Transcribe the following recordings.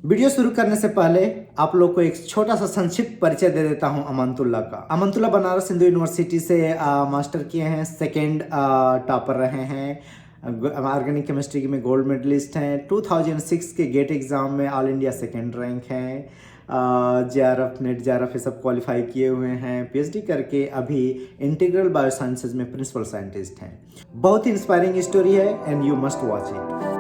Video शुरू करने से पहले आप लोग को एक छोटा सा संक्षिप्त परिचय दे देता हूं अमानतुल्लाह का। अमानतुल्लाह बनारस हिंदू यूनिवर्सिटी से मास्टर किए हैं, सेकंड टॉपर रहे हैं, ऑर्गेनिक केमिस्ट्री में गोल्ड मेडलिस्ट हैं, 2006 के गेट एग्ज़ाम में ऑल इंडिया सेकंड रैंक हैं, जेआरएफ नेट जेआरएफ ये सब क्वालिफाई किए हुए हैं, पीएचडी करके अभी इंटीग्रल बायोसाइंसेज में प्रिंसिपल साइंटिस्ट हैं। बहुत ही इंस्पायरिंग स्टोरी है and you must watch it.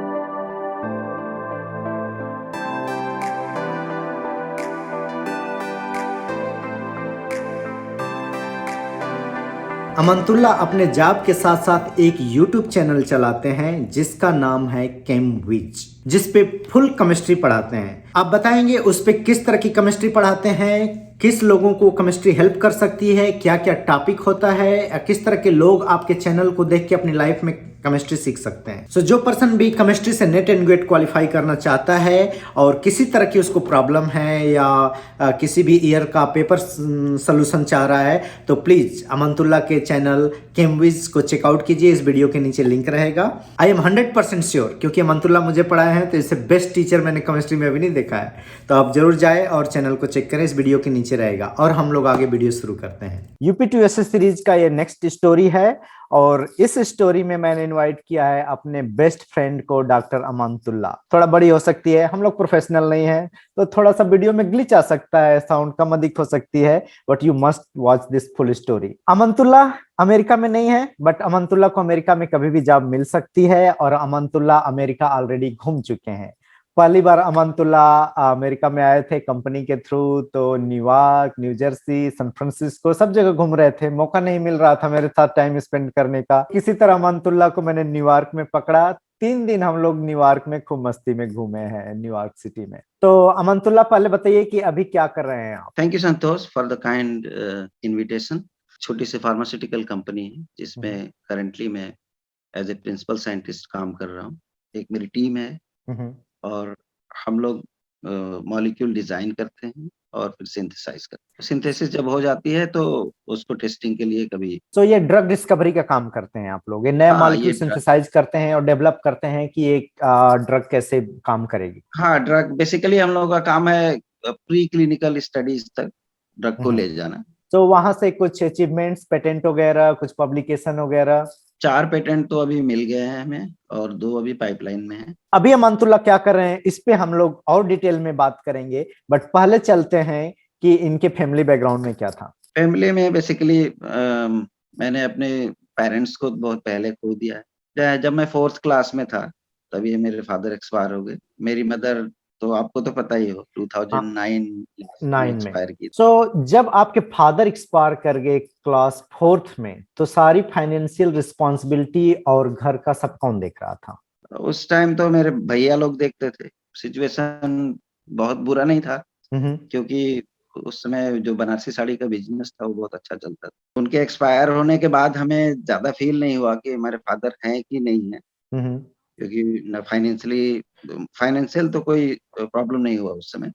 Amanatullah अपने जॉब के साथ साथ एक यूट्यूब चैनल चलाते हैं जिसका नाम है केमविज, जिस पे फुल केमिस्ट्री पढ़ाते हैं। आप बताएंगे उस पे किस तरह की केमिस्ट्री पढ़ाते हैं, किस लोगों को केमिस्ट्री हेल्प कर सकती है, क्या क्या टॉपिक होता है, किस तरह के लोग आपके चैनल को देख के अपनी लाइफ में केमिस्ट्री सीख सकते हैं। सो जो पर्सन भी केमिस्ट्री से नेट एंड गेट क्वालिफाई करना चाहता है और किसी तरह की उसको प्रॉब्लम है या किसी भी ईयर का पेपर सोल्यूशन चाह रहा है तो प्लीज अमानतुल्लाह के चैनल केमविज को चेकआउट कीजिए। इस वीडियो के नीचे लिंक रहेगा। आई एम 100% श्योर, क्योंकि अमानतुल्लाह मुझे पढ़ाए हैं तो इससे बेस्ट टीचर मैंने केमिस्ट्री में अभी नहीं देखा है। तो आप जरूर जाए और चैनल को चेक करें, इस वीडियो के नीचे रहेगा। और हम लोग आगे वीडियो शुरू करते हैं। यूपी2एसएस सीरीज का ये नेक्स्ट स्टोरी है और इस स्टोरी में मैंने इनवाइट किया है अपने बेस्ट फ्रेंड को, डॉक्टर अमानतुल्लाह। थोड़ा बड़ी हो सकती है, हम लोग प्रोफेशनल नहीं है तो थोड़ा सा वीडियो में ग्लिच आ सकता है, साउंड कम अधिक हो सकती है, but you must watch this full story. Amanatullah America में नहीं है, बट अमानतुल्लाह को अमेरिका में कभी भी जॉब मिल सकती है और अमानतुल्लाह अमेरिका ऑलरेडी घूम चुके हैं। पहली बार अमानतुल्लाह अमेरिका में आए थे कंपनी के थ्रू, तो New York, New Jersey, San Francisco जगह घूम रहे थे। मौका नहीं मिल रहा था मेरे साथ टाइम स्पेंड करने का। किसी तरह अमानतुल्लाह को मैंने न्यूयॉर्क में पकड़ा। 3 दिन हम लोग न्यूयॉर्क में खूब मस्ती में घूमे हैं, न्यूयॉर्क सिटी में। तो अमानतुल्लाह पहले बताइए कि अभी क्या कर रहे हैं आप? Thank you Santosh for the kind invitation. छोटी सी फार्मास्यूटिकल कंपनी है जिसमें करंटली मैं एज ए प्रिंसिपल साइंटिस्ट काम कर रहा हूँ। एक मेरी टीम है और हम लोग मॉलिक्यूल डिजाइन करते हैं और फिर सिंथेसाइज करते हैं। सिंथेसिस जब हो जाती है तो उसको टेस्टिंग के लिए कभी तो ये ड्रग डिस्कवरी का काम करते हैं आप लोग, ये नया हाँ मॉलिक्यूल ये सिंथेसाइज करते हैं और डेवलप करते हैं कि एक ड्रग कैसे काम करेगी। हाँ ड्रग बेसिकली हम लोगों का काम है प्री क्लिनिकल स्टडीज तक ड्रग को ले जाना। तो वहां से कुछ अचीवमेंट्स, पेटेंट वगैरह, कुछ पब्लिकेशन वगैरह? 4 पेटेंट तो अभी मिल गए हैं हमें और 2 अभी पाइपलाइन में है। अभी अमानतुल्लाह क्या कर रहे हैं इस पे हम लोग और डिटेल में बात करेंगे, बट पहले चलते हैं कि इनके फैमिली बैकग्राउंड में क्या था। फैमिली में बेसिकली मैंने अपने पेरेंट्स को बहुत पहले खो दिया है। जब मैं 4th क्लास में था तभी मेरे फादर एक्सपायर हो गए। मेरी मदर तो आपको तो पता ही हो 2009 में 9 में एक्सपायर की। तो जब आपके फादर एक्सपायर कर गए क्लास 4th में, तो सारी फाइनेंशियल रिस्पॉन्सिबिलिटी और घर का सब कौन देख रहा था? उस टाइम तो मेरे भैया लोग देखते थे। सिचुएशन बहुत बुरा नहीं था क्योंकि उस समय जो बनारसी साड़ी का बिजनेस था वो बहुत अच्छा चलता था। उनके एक्सपायर होने के बाद हमें ज्यादा फील नहीं हुआ कि हमारे फादर हैं कि नहीं है, क्योंकि फाइनेंशियल तो कोई प्रॉब्लम नहीं हुआ उस समय।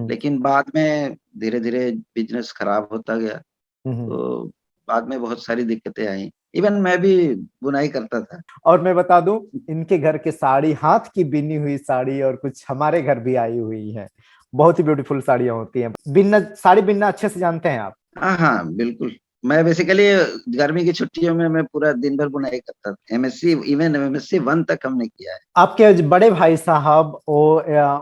लेकिन बाद में धीरे धीरे बिजनेस खराब होता गया तो बाद में बहुत सारी दिक्कतें आई। इवन मैं भी बुनाई करता था। और मैं बता दूं, इनके घर के साड़ी हाथ की बिनी हुई साड़ी और कुछ हमारे घर भी आई हुई है। बहुत ही ब्यूटीफुल साड़ियां होती हैं। बिनना, साड़ी बिनना अच्छे से जानते हैं आप? हाँ हाँ बिल्कुल। मैं बेसिकली गर्मी की छुट्टियों में मैं पूरा दिन भर बुनाई करता था। एमएससी इवन एमएससी 1 तक हमने किया है। आपके बड़े भाई साहब वो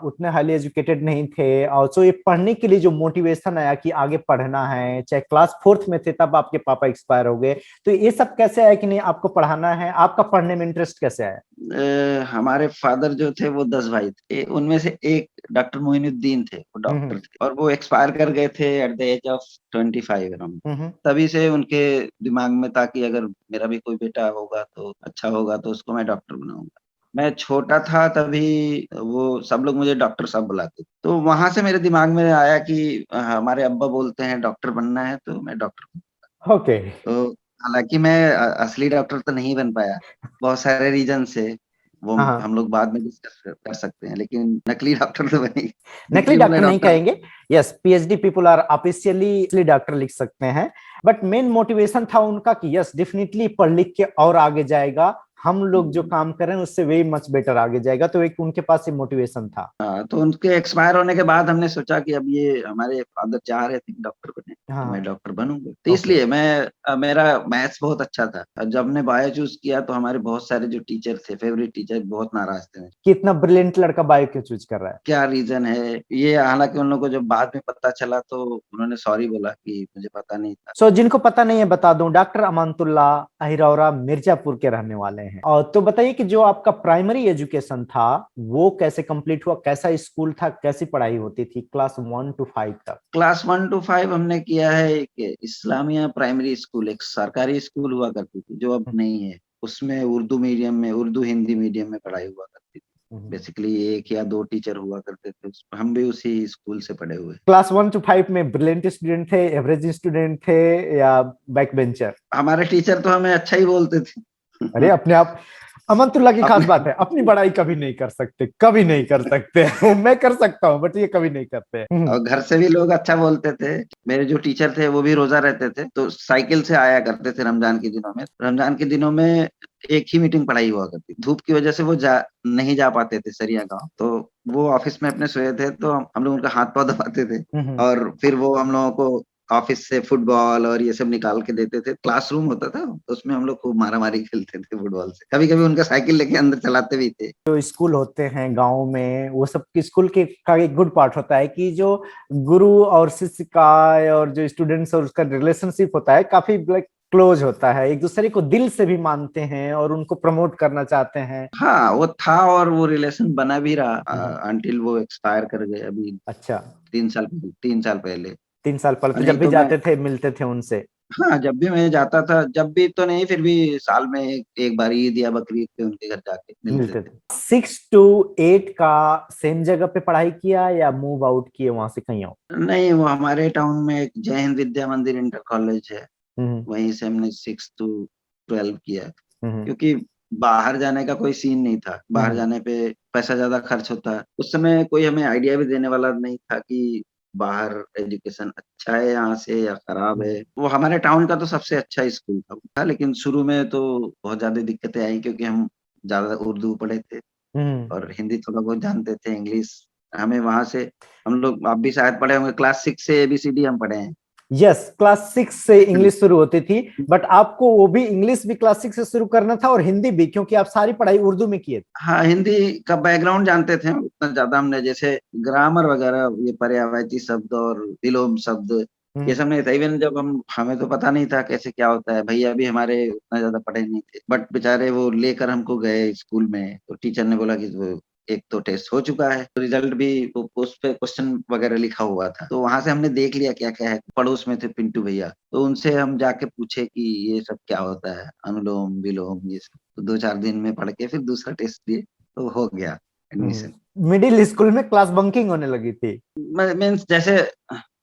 उतने हाईली एजुकेटेड नहीं थे, और सो ये पढ़ने के लिए जो मोटिवेशन आया कि आगे पढ़ना है, चाहे क्लास 4th में थे तब आपके पापा एक्सपायर हो गए, तो ये सब कैसे आया कि नहीं आपको पढ़ाना है? आपका पढ़ने में इंटरेस्ट कैसे आया? हमारे फादर जो थे वो 10 भाई थे। उनमें से एक डॉक्टर मोइनुद्दीन थे, वो डॉक्टर थे और वो एक्सपायर कर गए थे at the age of 25 around. तभी से उनके दिमाग में था कि अगर मेरा भी कोई बेटा होगा तो अच्छा होगा, तो उसको मैं डॉक्टर बनाऊंगा। मैं छोटा था तभी वो सब लोग मुझे डॉक्टर साहब बुलाते थे, तो वहां से मेरे दिमाग में आया कि हमारे अब्बा बोलते हैं डॉक्टर बनना है तो मैं डॉक्टर। ओके। तो हालांकि मैं असली डॉक्टर तो नहीं बन पाया, बहुत सारे रीजन से। वो हाँ, हम लोग बाद में डिस्कस कर सकते हैं, लेकिन नकली डॉक्टर तो बनी नकली क्योंकि डॉक्टर मैं नहीं डॉक्टर। कहेंगे। Yes, PhD people are officially doctor लिख सकते हैं, बट मेन मोटिवेशन था उनका कि यस डेफिनेटली पढ़ लिख के और आगे जाएगा, हम लोग जो काम कर रहे हैं उससे वे मच बेटर आगे जाएगा, तो एक उनके पास ये मोटिवेशन था। हाँ, तो उनके एक्सपायर होने के बाद हमने सोचा कि अब ये हमारे फादर चाह रहे थे डॉक्टर बने, तो मैं हाँ। डॉक्टर बनूंगा। तो ओके। इसलिए मेरा मैथ्स बहुत अच्छा था, और जब हमने बायो चूज किया तो हमारे बहुत सारे जो टीचर थे, फेवरेट टीचर, बहुत नाराज थे। कि इतना ब्रिलियंट लड़का बायो क्यों चूज कर रहा है? क्या रीजन है ये, हालांकि उन लोगों को जब बाद में पता चला तो उन्होंने सॉरी बोला कि मुझे पता नहीं था। सो जिनको पता नहीं है बता दूं, डॉक्टर अमानतुल्लाह अहिरौरा मिर्जापुर के रहने वाले हैं। और तो बताइए कि जो आपका प्राइमरी एजुकेशन था वो कैसे कंप्लीट हुआ, कैसा स्कूल था, कैसी पढ़ाई होती थी क्लास 1 to 5 तक? क्लास 1 to 5 हमने किया है एक इस्लामिया प्राइमरी स्कूल, एक सरकारी स्कूल हुआ करती थी जो अब नहीं है। उसमें उर्दू मीडियम में, उर्दू हिंदी मीडियम में पढ़ाई हुआ करती थी। बेसिकली एक या दो टीचर हुआ करते थे, हम भी उसी स्कूल से पढ़े हुए। क्लास 1 to 5 में ब्रिलियंट स्टूडेंट थे, एवरेज स्टूडेंट थे, या बैक बेंचर? हमारे टीचर तो हमें अच्छा ही बोलते थे। अरे अपने आप, अमनतुल्लाह की खास अपने बात है, अपनी बड़ाई कभी नहीं कर सकते, कभी नहीं कर सकते। मैं कर सकता हूँ बट ये कभी नहीं करते। और घर से भी लोग अच्छा बोलते थे। मेरे जो टीचर थे वो भी रोजा रहते थे, तो साइकिल से आया करते थे रमजान के दिनों में। रमजान के दिनों में एक ही मीटिंग पढ़ाई हुआ करती, धूप की वजह से वो नहीं जा पाते थे सरिया गांव, तो वो ऑफिस में अपने सोए थे, तो हम लोग उनका हाथ पाँव दबाते थे। और फिर वो हम लोगों को ऑफिस से फुटबॉल और ये सब निकाल के देते थे। क्लासरूम होता था, तो उसमें हम लोग खूब मारा मारी खेलते थे फुटबॉल से, कभी कभी उनका साइकिल लेके अंदर चलाते भी थे। जो स्कूल होते हैं गांव में, वो सब की स्कूल के का एक गुड पार्ट होता है कि जो गुरु और शिष्य का और जो स्टूडेंट्स और उसका रिलेशनशिप होता है काफी लाइक क्लोज होता है, एक दूसरे को दिल से भी मानते हैं और उनको प्रमोट करना चाहते हैं। हाँ, वो था, और वो रिलेशन बना भी रहा हम्म। अंटिल वो एक्सपायर कर गए अभी अच्छा। 3 साल पहले। 3 साल पहले और तो जब नहीं भी तो मैं, जाते थे मिलते थे उनसे? हाँ, जब भी मैं जाता था, जब भी तो नहीं, फिर भी साल में एक बार ईद या बकरीद पे उनके घर जाके मिलते मिलते थे। थे। 6 to 8 का सेम जगह पे पढ़ाई किया या मूव आउट किए वहां से कहीं और? नहीं, वो हमारे टाउन में एक जय हिंद विद्या मंदिर इंटर कॉलेज है, हम्म। वहीं से हमने 6 to 12 किया। हम्म। क्योंकि बाहर जाने का कोई सीन नहीं था, बाहर हम्म। जाने पे पैसा ज्यादा खर्च होता है। उस समय कोई हमें आइडिया भी देने वाला नहीं था कि बाहर एजुकेशन अच्छा है यहाँ से या खराब है। वो हमारे टाउन का तो सबसे अच्छा स्कूल था, लेकिन शुरू में तो बहुत ज्यादा दिक्कतें आई, क्योंकि हम ज्यादा उर्दू पढ़े थे हम्म। और हिंदी थोड़ा बहुत जानते थे, इंग्लिश हमें वहां से, हम लोग, आप भी शायद पढ़े होंगे, क्लास 6 से ABCD हम पढ़े हैं। यस, क्लास 6 से इंग्लिश शुरू होती थी, बट आपको वो भी इंग्लिश भी क्लास 6 से शुरू करना था और हिंदी भी, क्योंकि आप सारी पढ़ाई उर्दू में किए थे। हाँ, हिंदी का बैकग्राउंड जानते थे उतना ज्यादा, हमने जैसे ग्रामर वगैरह, ये पर्यायवाची शब्द और विलोम शब्द, ये हम्म। सब नहीं था। इवन जब हमें तो पता नहीं था कैसे क्या होता है, भैया भी हमारे उतना ज्यादा पढ़े नहीं थे, बट बेचारे वो लेकर हमको गए स्कूल में, तो टीचर ने बोला कि वो एक तो टेस्ट हो चुका है, तो रिजल्ट भी उस पे क्वेश्चन वगैरह लिखा हुआ था, तो वहां से हमने देख लिया क्या क्या है। पड़ोस में थे पिंटू भैया, तो उनसे हम जाके पूछे कि ये सब क्या होता है, अनुलोम विलोम ये सब, तो 2-4 दिन में पढ़ के फिर दूसरा टेस्ट दिए, तो हो गया एडमिशन। मिडिल स्कूल में क्लास बंकिंग होने लगी थी? मीन्स जैसे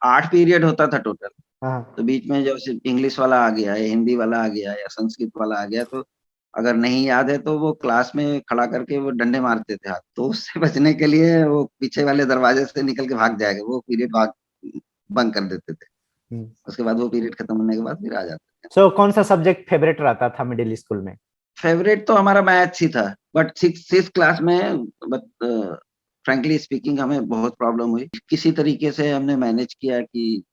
8 पीरियड होता था टोटल, हाँ। तो बीच में जैसे इंग्लिश वाला आ गया या हिंदी वाला आ गया या संस्कृत वाला आ गया, तो अगर नहीं याद है तो वो क्लास में खड़ा करके वो डंडे मारते थे हाथ, तो उससे बचने के लिए वो पीछे वाले दरवाजे से निकल के भाग जाएगा, वो पीरियड भाग बंक कर देते थे। उसके बाद वो पीरियड खत्म होने के बाद फिर आ जाते थे। सो कौन सा सब्जेक्ट फेवरेट रहता था मिडिल स्कूल में? फेवरेट तो हमारा मैथ्स ही था, बट सिक्स क्लास में, बट फ्रेंकली स्पीकिंग हमें बहुत प्रॉब्लम हुई। किसी तरीके से हमने मैनेज किया कि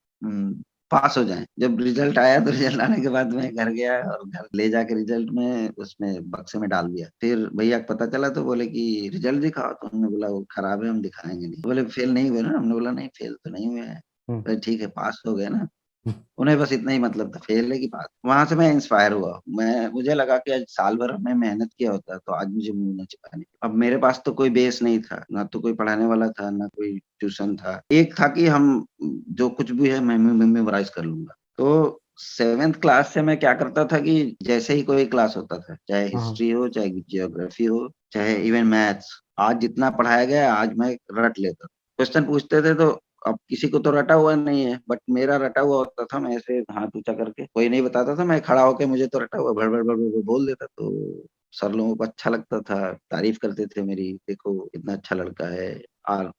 पास हो जाएं। जब रिजल्ट आया तो रिजल्ट आने के बाद मैं घर गया और घर ले जाके रिजल्ट में उसमें बक्से में डाल दिया। फिर भैया को पता चला तो बोले कि रिजल्ट दिखाओ, तो हमने बोला वो खराब है, हम दिखाएंगे नहीं। बोले फेल नहीं हुए ना, हमने बोला नहीं फेल तो नहीं हुए हैं। हम्म। बोले ठीक है, पास हो गए ना। उन्हें बस इतना ही मतलब था, फेल है कि पास। वहां से मैं इंस्पायर हुआ, मुझे लगा कि आज साल भर में मेहनत किया होता तो आज मुझे मुंह न चिपाने। अब मेरे पास तो कोई बेस नहीं था, ना तो कोई पढ़ाने वाला था, ना कोई ट्यूशन था। एक था कि हम जो कुछ भी है मैं मेमोराइज कर लूंगा। तो 7th क्लास से मैं क्या करता था कि जैसे ही कोई क्लास होता था, चाहे हाँ। हिस्ट्री हो, चाहे जियोग्राफी हो, चाहे इवन मैथ्स, आज जितना पढ़ाया गया आज मैं रट लेता। क्वेश्चन पूछते थे तो, अब किसी को तो रटा हुआ नहीं है, बट मेरा रटा हुआ होता था, मैं ऐसे हाथ ऊंचा करके, कोई नहीं बताता था, मैं खड़ा होके मुझे तो रटा हुआ भड़ भड़ भड़ भड़ बोल देता, तो सर लोगों को अच्छा लगता था, तारीफ करते थे मेरी, देखो इतना अच्छा लड़का है,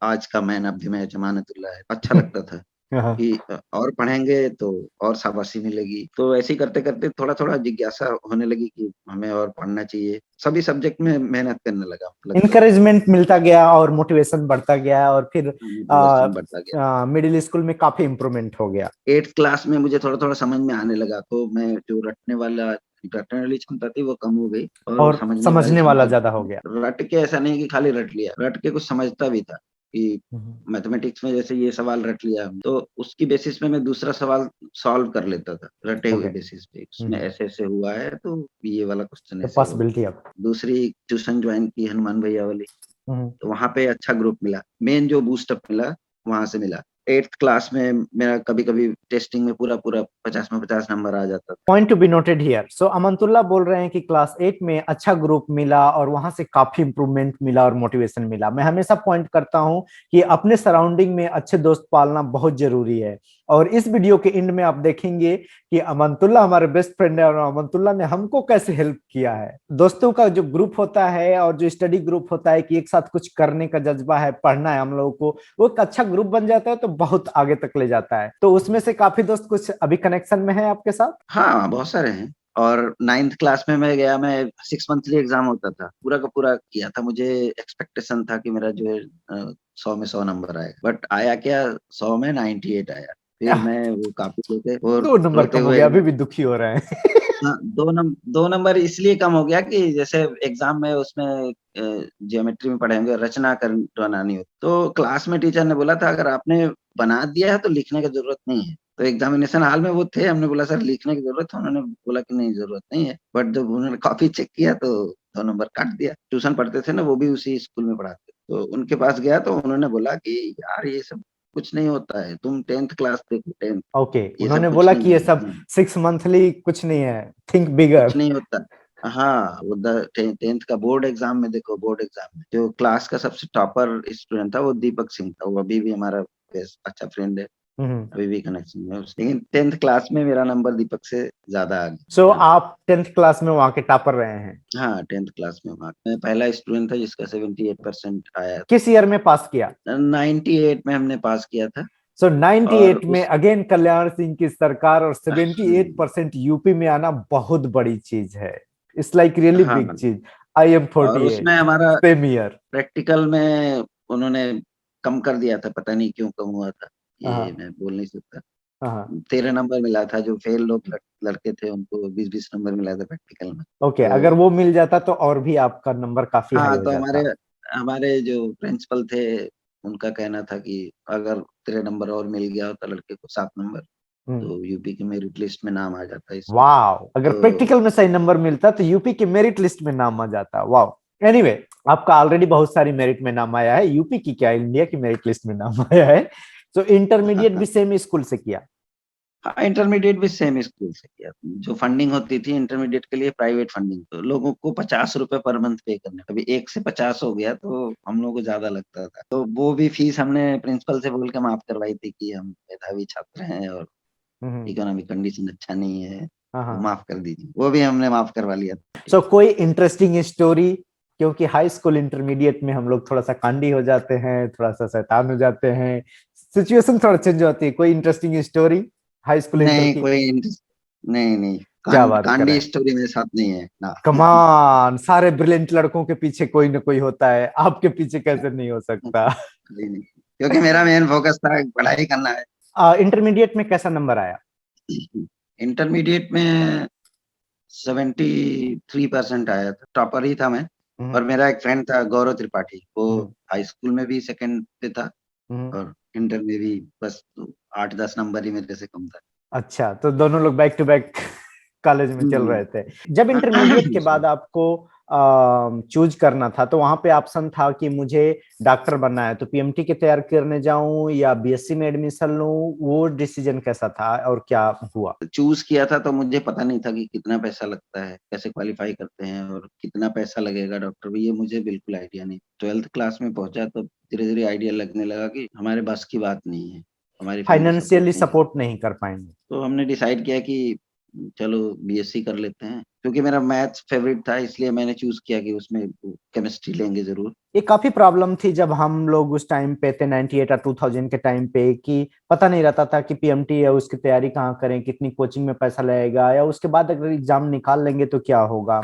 आज का man of the match Amanatullah है, अच्छा लगता था। हाँ। कि और पढ़ेंगे तो और शाबाशी मिलेगी। तो ऐसे ही करते-करते थोड़ा-थोड़ा जिज्ञासा होने लगी कि हमें और पढ़ना चाहिए। सभी सब्जेक्ट में मेहनत करने लगता था। इनकरेजमेंट मिलता गया और मोटिवेशन बढ़ता गया, और फिर मोटिवेशन बढ़ता गया। मिडिल स्कूल में काफी इम्प्रूवमेंट हो गया। 8th क्लास में मुझे थोड़ा-थोड़ा समझ में आने लगा, तो मैं जो रटने वाली क्षमता थी वो कम हो गई और और समझने वाली समझने वाला क्षमता ज्यादा हो गया। रट के ऐसा नहीं कि खाली रट लिया, रट के कुछ समझता भी था कि हम्म। मैथमेटिक्स में जैसे ये सवाल रट लिया, तो उसकी बेसिस पे मैं दूसरा सवाल सॉल्व कर लेता था, रटे हुए ओके। बेसिस पे। उसमें ऐसे-ऐसे हुआ है तो ये वाला क्वेश्चन द ऐसे होगा। Possibility of. दूसरी ट्यूशन जॉइन की हनुमान भैया वाली, तो वहाँ पे अच्छा ग्रुप मिला। मेन जो बूस्टअप मिला, वहाँ से मिला। 8th क्लास में मेरा कभी-कभी टेस्टिंग में पूरा-पूरा 50 में 50 नंबर आ जाता था। Point to be noted here. So Amanatullah बोल रहे हैं कि क्लास 8 में अच्छा ग्रुप मिला और वहां से काफी इंप्रूवमेंट मिला और मोटिवेशन मिला। मैं हमेशा पॉइंट करता हूं कि अपने सराउंडिंग में अच्छे दोस्त पालना बहुत जरूरी है। और इस वीडियो के एंड में आप देखेंगे कि अमंतुल्लाह हमारे बेस्ट फ्रेंड है और अमंतुल्लाह ने हमको कैसे हेल्प किया है। दोस्तों का जो ग्रुप होता है और जो स्टडी ग्रुप होता है कि एक साथ कुछ करने का जज्बा है, पढ़ना है हम लोगों को, वो एक अच्छा ग्रुप बन जाता है तो बहुत आगे तक ले जाता है। तो उसमें से काफी दोस्त कुछ अभी कनेक्शन में है आपके साथ? हाँ, बहुत सारे हैं। और 9th क्लास में मैं गया, मैं 6 मंथली एग्ज़ाम होता था। पूरा का पूरा किया था। मुझे एक्सपेक्टेशन था कि मेरा जो है 100 में 100 नंबर आएगा। बट आया क्या, 100 में 98 आया। फिर मैं वो कॉपी लेके और 2 नंबर रोते कम हो हुए गया, अभी भी दुखी हो रहे हैं। हाँ, 2 नंबर इसलिए कम हो गया कि जैसे एग्ज़ाम में उसमें ज्योमेट्री में पढ़े होंगे, रचना बनानी होती। तो क्लास में टीचर ने बोला था, अगर आपने बना दिया है तो लिखने की ज़रूरत नहीं है। तो एग्ज़ामिनेशन हॉल में वो थे, हमने बोला सर लिखने की ज़रूरत है? उन्होंने बोला कि नहीं ज़रूरत नहीं है। बट जब उन्होंने कॉपी चेक किया तो 2 नंबर काट दिया। ट्यूशन पढ़ते थे ना, वो भी उसी स्कूल में पढ़ाते। तो उनके पास गया तो उन्होंने बोला कि यार ये सब कुछ नहीं होता है। तुम 10th क्लास देखो, 10th, ओके, ये सब उन्होंने कुछ बोला नहीं कि ये है। सब 6 मंथली कुछ नहीं है, थिंक बिगर। कुछ नहीं होता। हाँ, वो 10th का बोर्ड एग्ज़ाम में देखो, बोर्ड एग्ज़ाम में जो क्लास का सबसे टॉपर स्टूडेंट था वो दीपक सिंह था। वो अभी भी हमारा बेस्ट अच्छा फ्रेंड है। हम्म। अभी भी कनेक्शन में है उससे। लेकिन 10th क्लास में मेरा नंबर दीपक से ज़्यादा आ सो गया। आप 10th क्लास में वहां के टॉपर रहे हैं? हाँ, 10th क्लास में वहाँ मैं पहला स्टूडेंट था जिसका 78% आया। किस ईयर में पास किया? 98 में हमने पास किया था। सो और 98 में उस अगेन कल्याण सिंह की सरकार, और 78% हाँ, यूपी में आना बहुत बड़ी चीज है। इट्स लाइक रियली बिग हाँ। चीज। आई एम और उसमें 48, हमारा सेम ईयर। प्रैक्टिकल में उन्होंने कम कर दिया था, पता नहीं क्यों कम हुआ था, ये हाँ। मैं बोल नहीं सकता। हाँ। 13 नंबर मिला था, जो फेल लोग लड़के थे उनको 20-20 नंबर मिला था प्रैक्टिकल में। ओके, अगर तो वो मिल जाता तो और भी आपका नंबर काफी हाई हाँ, हो तो हमारे जाता। हमारे जो प्रिंसिपल थे, उनका कहना था कि अगर 13 नंबर और मिल गया होता लड़के को, 7 नंबर, हम्म। तो यूपी की मेरिट लिस्ट में नाम आ जाता इसलिए। वाह, अगर तो प्रैक्टिकल में सही नंबर मिलता तो यूपी के मेरिट लिस्ट में नाम आ जाता। वाह। एनीवे, आपका ऑलरेडी बहुत सारी मेरिट में नाम आया है, यूपी की क्या, इंडिया की मेरिट लिस्ट में नाम आया है। तो इंटरमीडिएट भी सेम स्कूल से किया? हाँ, इंटरमीडिएट भी सेम स्कूल से किया। जो फंडिंग होती थी इंटरमीडिएट के लिए, प्राइवेट फंडिंग, तो लोगों को ₹50 पर मंथ पे करने। कभी 1 से 50 हो गया तो हम लोगों को ज़्यादा लगता था। तो वो भी फीस हमने प्रिंसिपल से बोल के माफ़ करवाई थी कि हम मेधावी छात्र हैं और हम्म। इकोनॉमिक कंडीशन अच्छा नहीं है, हाँ तो हाँ। माफ़ कर दीजिए। वो भी हमने माफ़ करवा लिया था। सो कोई इंटरेस्टिंग स्टोरी? क्योंकि हाई स्कूल इंटरमीडिएट में हम लोग थोड़ा सा कांडी हो जाते हैं, थोड़ा सा शैतान हो जाते हैं, सिचुएशन थोड़ा चेंज होती है। कोई interesting story high school inter नहीं, की? कोई इंटरेस्ट नहीं, नहीं। क्या बात कांडी करें! स्टोरी मेरे साथ नहीं है, ना। कमान, सारे ब्रिलियंट लड़कों के पीछे कोई ना कोई होता है, आपके पीछे कैसे नहीं हो सकता? नहीं, नहीं। क्योंकि मेरा मेन फोकस था पढ़ाई करना है। इंटरमीडिएट में कैसा नंबर आया? इंटरमीडिएट में 73% आया था, टॉपर ही था मैं। हम्म। और मेरा एक फ्रेंड था गौरव त्रिपाठी, वो हम्म। हाई स्कूल में भी सेकंड पे था हम्म। और इंटर में भी बस 8-10 नंबर ही मेरे से कम था। अच्छा, तो दोनों लोग बैक टू बैक कॉलेज में चल हम्म। रहे थे। जब इंटरमीडिएट के बाद आपको चूज करना था तो वहां पे ऑप्शन था कि मुझे डॉक्टर बनना है, तो पीएमटी की तैयारी करने जाऊं या बीएससी में एडमिशन लूं, वो डिसीजन कैसा था और क्या हुआ? चूज किया था तो मुझे पता नहीं था कि कितना पैसा लगता है, कैसे क्वालिफाई करते हैं और कितना पैसा लगेगा डॉक्टर में, ये मुझे बिल्कुल आइडिया नहीं। 12th क्लास में पहुंचा तो धीरे-धीरे आइडिया लगने लगा कि हमारे बस की बात नहीं है, हमारी फैमिली सपोर्ट फाइनेंशियली नहीं कर। सपोर्ट नहीं कर पाएंगे? तो हमने डिसाइड किया कि चलो बीएससी कर लेते हैं, क्योंकि मेरा मैथ्स फेवरेट था, इसलिए मैंने चूज किया कि उसमें केमिस्ट्री लेंगे जरूर। ये काफी प्रॉब्लम थी जब हम लोग उस टाइम पे थे 98 और 2000 के टाइम पे, कि पता नहीं रहता था कि पीएमटी या उसकी तैयारी कहाँ करें, कितनी कोचिंग में पैसा लगेगा, या उसके बाद अगर एग्जाम निकाल लेंगे तो क्या होगा।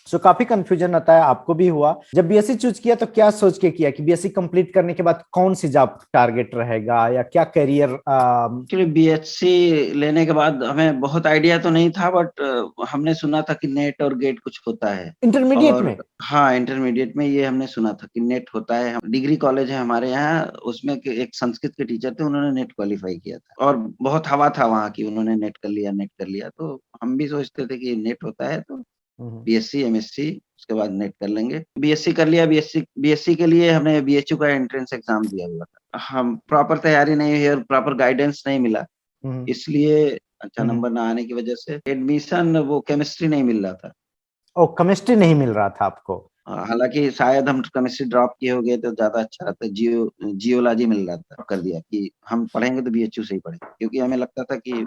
सो काफी कंफ्यूजन आता है, आपको भी हुआ। जब बीएससी चूज किया तो क्या सोच के किया कि बीएससी कंप्लीट करने के बाद कौन सी जॉब टारगेट रहेगा, या क्या करियर? एक्चुअली बीएससी लेने के बाद हमें बहुत आइडिया तो नहीं था, बट हमने सुना था कि नेट और गेट कुछ होता है। इंटरमीडिएट और में? हाँ, इंटरमीडिएट में ये हमने सुना था कि नेट होता है। डिग्री कॉलेज है हमारे यहाँ, उसमें एक संस्कृत के टीचर थे, उन्होंने नेट क्वालिफाई किया था और बहुत हवा था वहाँ की, उन्होंने नेट कर लिया, नेट कर लिया। तो हम भी सोचते थे कि नेट होता है तो हम्म। बीएससी एमएससी उसके बाद नेट कर लेंगे। बीएससी कर लिया। बीएससी बीएससी के लिए हमने बीएचयू का एंट्रेंस एग्जाम दिया हुआ था। हम प्रॉपर तैयारी नहीं हुई और प्रॉपर गाइडेंस नहीं मिला, हम्म। इसलिए अच्छा हम्म। नंबर ना आने की वजह से एडमिशन वो केमिस्ट्री नहीं मिल रहा था। ओ, केमिस्ट्री नहीं मिल रहा था आपको? हालांकि शायद हम केमिस्ट्री ड्रॉप किए हो गए तो ज्यादा अच्छा रहता। जियोलॉजी मिल रहा था, कर दिया कि हम पढ़ेंगे तो बीएचयू से ही पढ़ेंगे, क्योंकि हमें लगता था कि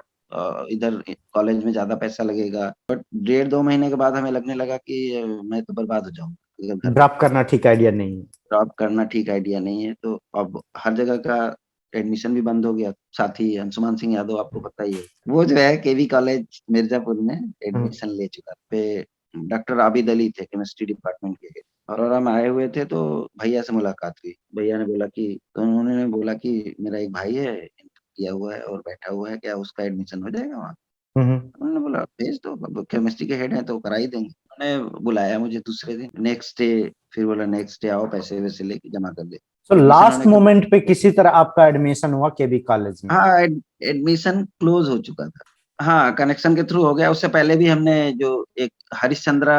इधर कॉलेज में ज्यादा पैसा लगेगा। बट 1.5-2 महीने के बाद हमें लगने लगा कि मैं तो बर्बाद हो जाऊंगा अगर घर ड्रॉप करना ठीक आइडिया नहीं है। ड्रॉप करना ठीक आइडिया नहीं है। तो अब हर जगह का एडमिशन भी बंद हो गया। साथ ही अंशुमान सिंह यादव आपको पता ही है, वो जो है केवी कॉलेज मिर्जापुर में हम्म। एडमिशन ले चुका पे। डॉक्टर आबिद अली थे केमिस्ट्री डिपार्टमेंट के, और हम आए हुए थे तो भैया से मुलाकात हुई। भैया ने बोला कि तो उन्होंने बोला कि मेरा एक भाई है, इंटर किया हुआ है और बैठा हुआ है, क्या उसका एडमिशन हो जाएगा वहाँ? हम्म। उन्होंने बोला भेज दो, अब केमिस्ट्री के हेड हैं तो करा ही देंगे। उन्होंने बुलाया मुझे दूसरे दिन, नेक्स्ट डे, फिर बोला नेक्स्ट डे आओ, पैसे वैसे लेके जमा कर दे। तो एडमिशन लास्ट होने के मोमेंट पे बाद किसी तरह आपका एडमिशन हुआ केबी कॉलेज में? हाँ, एडमिशन क्लोज हो चुका था। हाँ, कनेक्शन के थ्रू हो गया। उससे पहले भी हमने जो एक हरिश्चंद्रा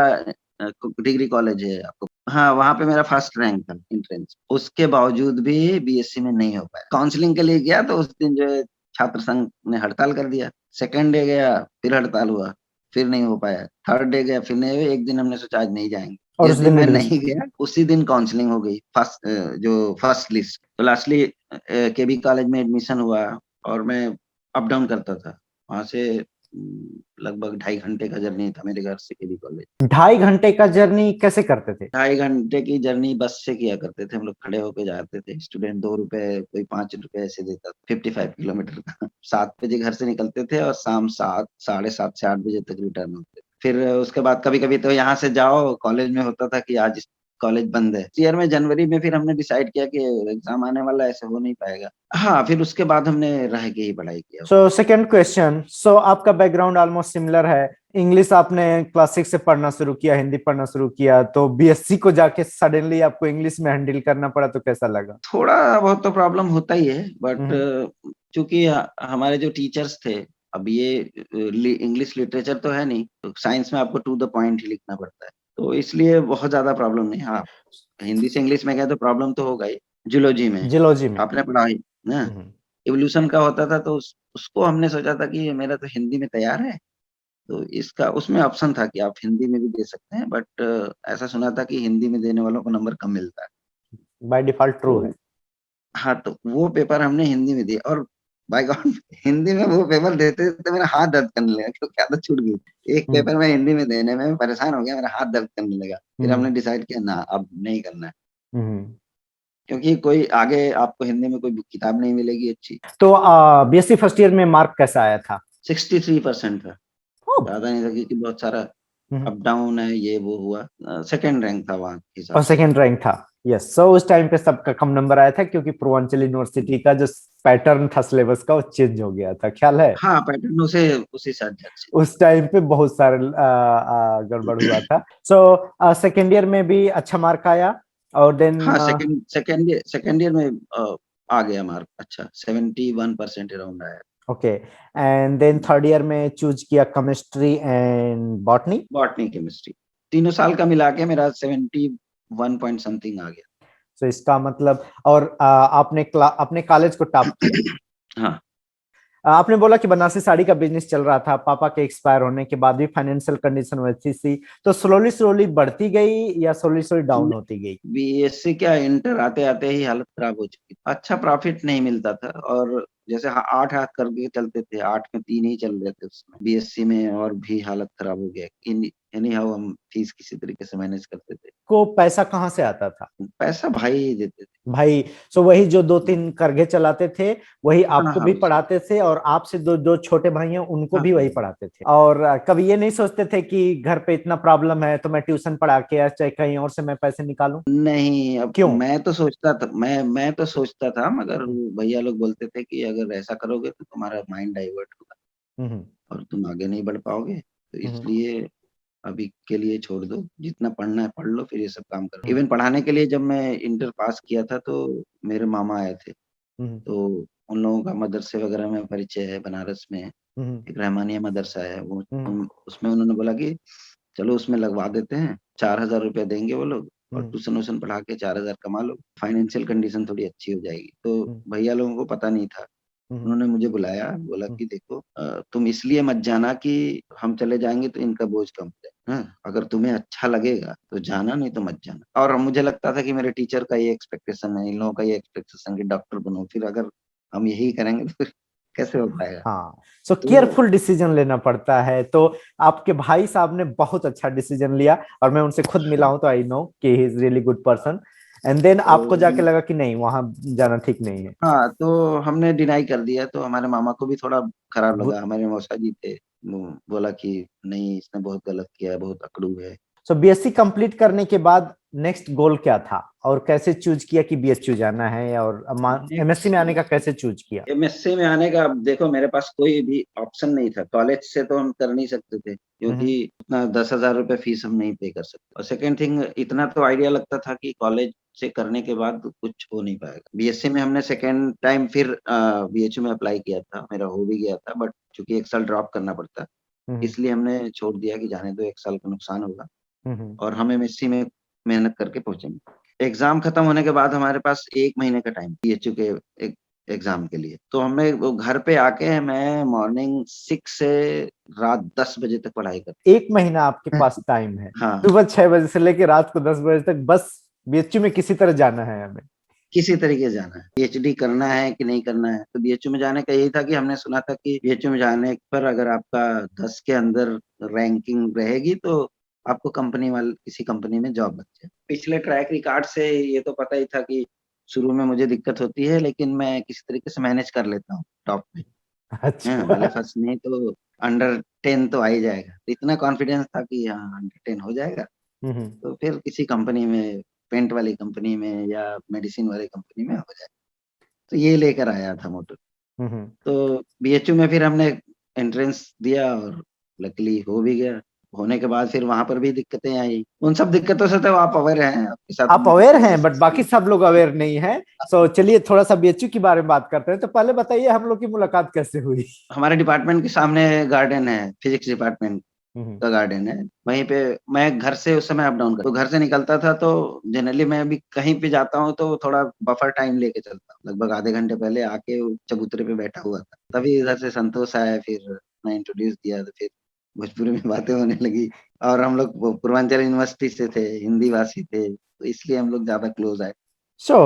डिग्री कॉलेज है आपको, हाँ, वहां पे मेरा फर्स्ट रैंक था एंट्रेंस। उसके बावजूद भी बीएससी में नहीं हो पाया। काउंसलिंग के लिए गया तो उस दिन जो है छात्र संघ ने हड़ताल कर दिया। सेकेंड डे गया, फिर हड़ताल हुआ, फिर नहीं हो पाया। थर्ड डे गया, फिर नहीं हुआ। एक दिन हमने सोचा आज नहीं जाएंगे। और जिस उस दिन दिन मैं एडमिशन? नहीं गया उसी दिन काउंसलिंग हो गई, फर्स्ट जो फर्स्ट लिस्ट। तो लास्टली केबी कॉलेज में एडमिशन हुआ और मैं अप डाउन करता था वहां से। लगभग 2.5 घंटे का जर्नी था मेरे घर से केबी कॉलेज। 2.5 घंटे का जर्नी कैसे करते थे? 2.5 घंटे की जर्नी बस से किया करते थे हम लोग। खड़े होके जाते थे, स्टूडेंट 2 रुपए, कोई 5 रुपए ऐसे देता था। 55 किलोमीटर का 7 बजे घर से निकलते थे और शाम 7, 7:30 से 8 बजे तक रिटर्न होते थे। फिर उसके बाद कभी कभी तो यहाँ से जाओ, कॉलेज में होता था कि आज कॉलेज बंद है। इस ईयर में जनवरी में फिर हमने डिसाइड किया कि एग्जाम आने वाला है, ऐसे हो नहीं पाएगा। हाँ, फिर उसके बाद हमने रह के ही पढ़ाई किया। सो सेकंड क्वेश्चन, सो आपका बैकग्राउंड ऑलमोस्ट सिमिलर है। इंग्लिश आपने क्लास 6 से पढ़ना शुरू किया, हिंदी पढ़ना शुरू किया, तो बीएससी को जाके सडनली आपको इंग्लिश में हैंडल करना पड़ा, तो कैसा लगा? थोड़ा बहुत तो प्रॉब्लम होता ही है, बट हम्म। चूंकि हमारे जो टीचर्स थे, अब ये इंग्लिश लिटरेचर तो है नहीं, तो साइंस में आपको टू द पॉइंट ही लिखना पड़ता है, तो इसलिए बहुत ज्यादा प्रॉब्लम नहीं। हाँ, हिंदी से इंग्लिश में गए तो प्रॉब्लम तो होगा ही। जूलॉजी में जियोलॉजी में? आपने पढ़ा ही ना, हम्म। इवोल्यूशन का होता था, तो उसको हमने सोचा था कि मेरा तो हिंदी में तैयार है, तो इसका उसमें ऑप्शन था कि आप हिंदी में भी दे सकते हैं, बट ऐसा सुना था कि हिंदी में देने वालों को नंबर कम मिलता है। बाय डिफॉल्ट ट्रू है। तो हाँ, तो वो पेपर हमने हिंदी में दिया, और बाय गॉड हिंदी में वो पेपर देते देते मेरा हाथ दर्द करने लगा, क्योंकि आदत छूट गई। एक हम्म। पेपर में हिंदी में देने में मैं परेशान हो गया, मेरा हाथ दर्द करने लगा। फिर हमने हम्म। डिसाइड किया ना, अब नहीं करना है, हम्म। क्योंकि कोई आगे आपको हिंदी में कोई किताब नहीं मिलेगी अच्छी। तो बीएससी फर्स्ट ईयर में मार्क कैसा आया था? 63% था, ओ। ज्यादा नहीं था, क्योंकि बहुत सारा हम्म। अप डाउन है, ये वो हुआ। सेकंड रैंक था वहाँ के हिसाब और से। सेकंड रैंक था? यस। सो उस टाइम पे सबका कम नंबर आया था, क्योंकि पूर्वांचल यूनिवर्सिटी का जो पैटर्न था सिलेबस का, वो चेंज हो गया था, ख्याल है? हाँ, पैटर्न उसे उसी साथ जज। उस टाइम पे बहुत सारे गड़बड़ हुआ था। सो सेकेंड ईयर में भी अच्छा मार्क आया, और देन? हाँ, सेकंड ईयर में आ गया मार्क अच्छा, 71% अराउंड आया। Okay. And then third year में चूज किया chemistry and botany? Botany chemistry तीनों साल का मिला के मेरा 71 पॉइंट समथिंग आ गया। तो इसका मतलब, और आपने अपने कॉलेज को टॉप किया? हाँ, आपने बोला कि बनारसी साड़ी का बिजनेस चल रहा था, पापा के एक्सपायर होने के बाद भी फाइनेंशियल कंडीशन वैसी थी, तो स्लोली स्लोली बढ़ती गई या स्लोली स्लोली डाउन होती गई? बीएससी क्या, इंटर आते आते ही हालत खराब हो चुकी, अच्छा प्रॉफिट नहीं मिलता था, और जैसे 8 हाथ करके चलते थे, 8 में 3 ही चल रहे थे उसमें। बीएससी में और भी हालत खराब हो गया। एनी हाउ हम फीस किसी तरीके से मैनेज करते थे। को पैसा कहाँ से आता था? पैसा भाई ही देते थे। भाई, सो वही जो 2-3 करघे चलाते थे, वही हाँ आपको हाँ भी पढ़ाते थे, और आपसे दो छोटे भाई हैं उनको हाँ भी वही हाँ। पढ़ाते थे। और कभी ये नहीं सोचते थे कि घर पे इतना प्रॉब्लम है तो मैं ट्यूशन पढ़ा के या चाहे कहीं और से मैं पैसे निकालूं? नहीं, अब क्यों? मैं तो सोचता था, मगर भैया लोग बोलते थे कि अगर ऐसा करोगे तो तुम्हारा माइंड डाइवर्ट होगा हम्म। और तुम आगे नहीं बढ़ पाओगे, तो हम्म। इसलिए अभी के लिए छोड़ दो, जितना पढ़ना है पढ़ लो, फिर ये सब काम करो। हम्म। इवन पढ़ाने के लिए जब मैं इंटर पास किया था तो मेरे मामा आए थे, हम्म। तो उन लोगों का मदरसे वगैरह में परिचय है। बनारस में हम्म। एक रहमानिया मदरसा है, वो हम्म। उसमें उन्होंने बोला कि चलो उसमें लगवा देते हैं, 4,000 रुपया देंगे वो लोग, और हम्म। ट्यूशन वूशन पढ़ा के 4,000 कमा लो, फाइनेंशियल कंडीशन थोड़ी अच्छी हो जाएगी। तो हम्म। भैया लोगों को पता नहीं था। हम्म। उन्होंने मुझे बुलाया, बोला हम्म। कि देखो तुम इसलिए मत जाना कि हम चले जाएंगे तो इनका बोझ कम हो जाए, हाँ? अगर तुम्हें अच्छा लगेगा तो जाना, नहीं तो मत जाना। और मुझे लगता था कि मेरे टीचर का ये एक्सपेक्टेशन है, इन लोगों का ये एक्सपेक्टेशन कि डॉक्टर बनो, फिर अगर हम यही करेंगे तो फिर कैसे हो पाएगा। हाँ, सो तो केयरफुल डिसीजन लेना पड़ता है। तो आपके भाई साहब ने बहुत अच्छा डिसीजन लिया, और मैं उनसे खुद मिला हूं तो आई नो कि he is really good person. And then तो आपको जाके लगा कि नहीं, वहां जाना ठीक नहीं है। हाँ, तो हमने डिनाई कर दिया, तो हमारे मामा को भी थोड़ा खराब वो- लगा। हमारे मौसा जी थे, वो बोला कि नहीं, इसने बहुत गलत किया है, बहुत अकड़ू है। सो बीएससी कंप्लीट करने के बाद नेक्स्ट गोल क्या था, और कैसे चूज किया कि बीएचयू जाना है, और एमएससी में आने का कैसे चूज किया? एमएससी में आने का, अब देखो मेरे पास कोई भी ऑप्शन नहीं था। कॉलेज से तो हम कर नहीं सकते थे, हम्म। क्योंकि उतना 10,000 रुपये फीस हम नहीं पे कर सकते। और सेकेंड थिंग, इतना तो आइडिया लगता था कि कॉलेज से करने के बाद कुछ हो नहीं पाएगा। बीएससी में हमने सेकेंड टाइम फिर बीएचयू में अप्लाई किया था, मेरा हो भी गया था, बट चूंकि 1 साल ड्रॉप करना पड़ता, हम्म। इसलिए हमने छोड़ दिया कि जाने दो, 1 साल का नुकसान होगा हम्म। और हम एमएससी में मेहनत करके पहुंचेंगे। एग्जाम खत्म होने के बाद हमारे पास 1 महीने का टाइम बीएचयू के एक एग्जाम के लिए, तो हमने वो घर पे आके मैं मॉर्निंग 6 से रात 10 बजे तक पढ़ाई कर। 1 महीना आपके पास टाइम है, हाँ, सुबह 6 बजे से लेकर रात को 10 बजे तक, बस बीएचयू में किसी तरह जाना है हमें। किसी तरीके से जाना है। पीएचडी करना है कि नहीं करना है, तो बीएचयू में जाने का यही था कि हमने सुना था कि बीएचयू में जाने पर अगर आपका 10 के अंदर रैंकिंग रहेगी तो आपको कंपनी वाले किसी कंपनी में जॉब लग जाए। पिछले ट्रैक रिकॉर्ड से ये तो पता ही था कि शुरू में मुझे दिक्कत होती है, लेकिन मैं किसी तरीके से मैनेज कर लेता हूँ टॉप में। हाँ, भले अच्छा। फर्स्ट नहीं तो अंडर 10 तो आ ही जाएगा। तो इतना कॉन्फिडेंस था कि हाँ, अंडर 10 हो जाएगा। हम्म। तो फिर किसी कंपनी में, पेंट वाली कंपनी में या मेडिसिन वाली कंपनी में हो जाए, तो ये लेकर आया था मोटो। हम्म। तो बीएचयू में फिर हमने एंट्रेंस दिया और लकीली हो भी गया। होने के बाद फिर वहां पर भी दिक्कतें आई। उन सब दिक्कतों से तो आप अवेयर हैं, आपके साथ आप हमने अवेयर पिछले हैं, बट बाकी डिस्कशन। सब लोग अवेयर नहीं है। सो चलिए थोड़ा सा बीएचयू के बारे में बात करते हैं। तो पहले बताइए हम लोग की मुलाकात कैसे हुई? हमारे डिपार्टमेंट के सामने गार्डन है, फिजिक्स डिपार्टमेंट हम्म। का गार्डन है। वहीं पे मैं घर से उस समय अप डाउन कर, तो घर से निकलता था, तो जनरली मैं अभी कहीं पे जाता हूँ तो थोड़ा बफर टाइम लेके चलता हूँ। लगभग आधे घंटे पहले आके वो चबूतरे पे बैठा हुआ था, तभी इधर से संतोष आया, फिर मैं इंट्रोड्यूस दिया, तो फिर भोजपुरी में बातें होने लगी। और हम लोग वो पूर्वांचल यूनिवर्सिटी से थे, हिंदी भाषी थे, तो इसलिए हम लोग ज्यादा क्लोज आए। सो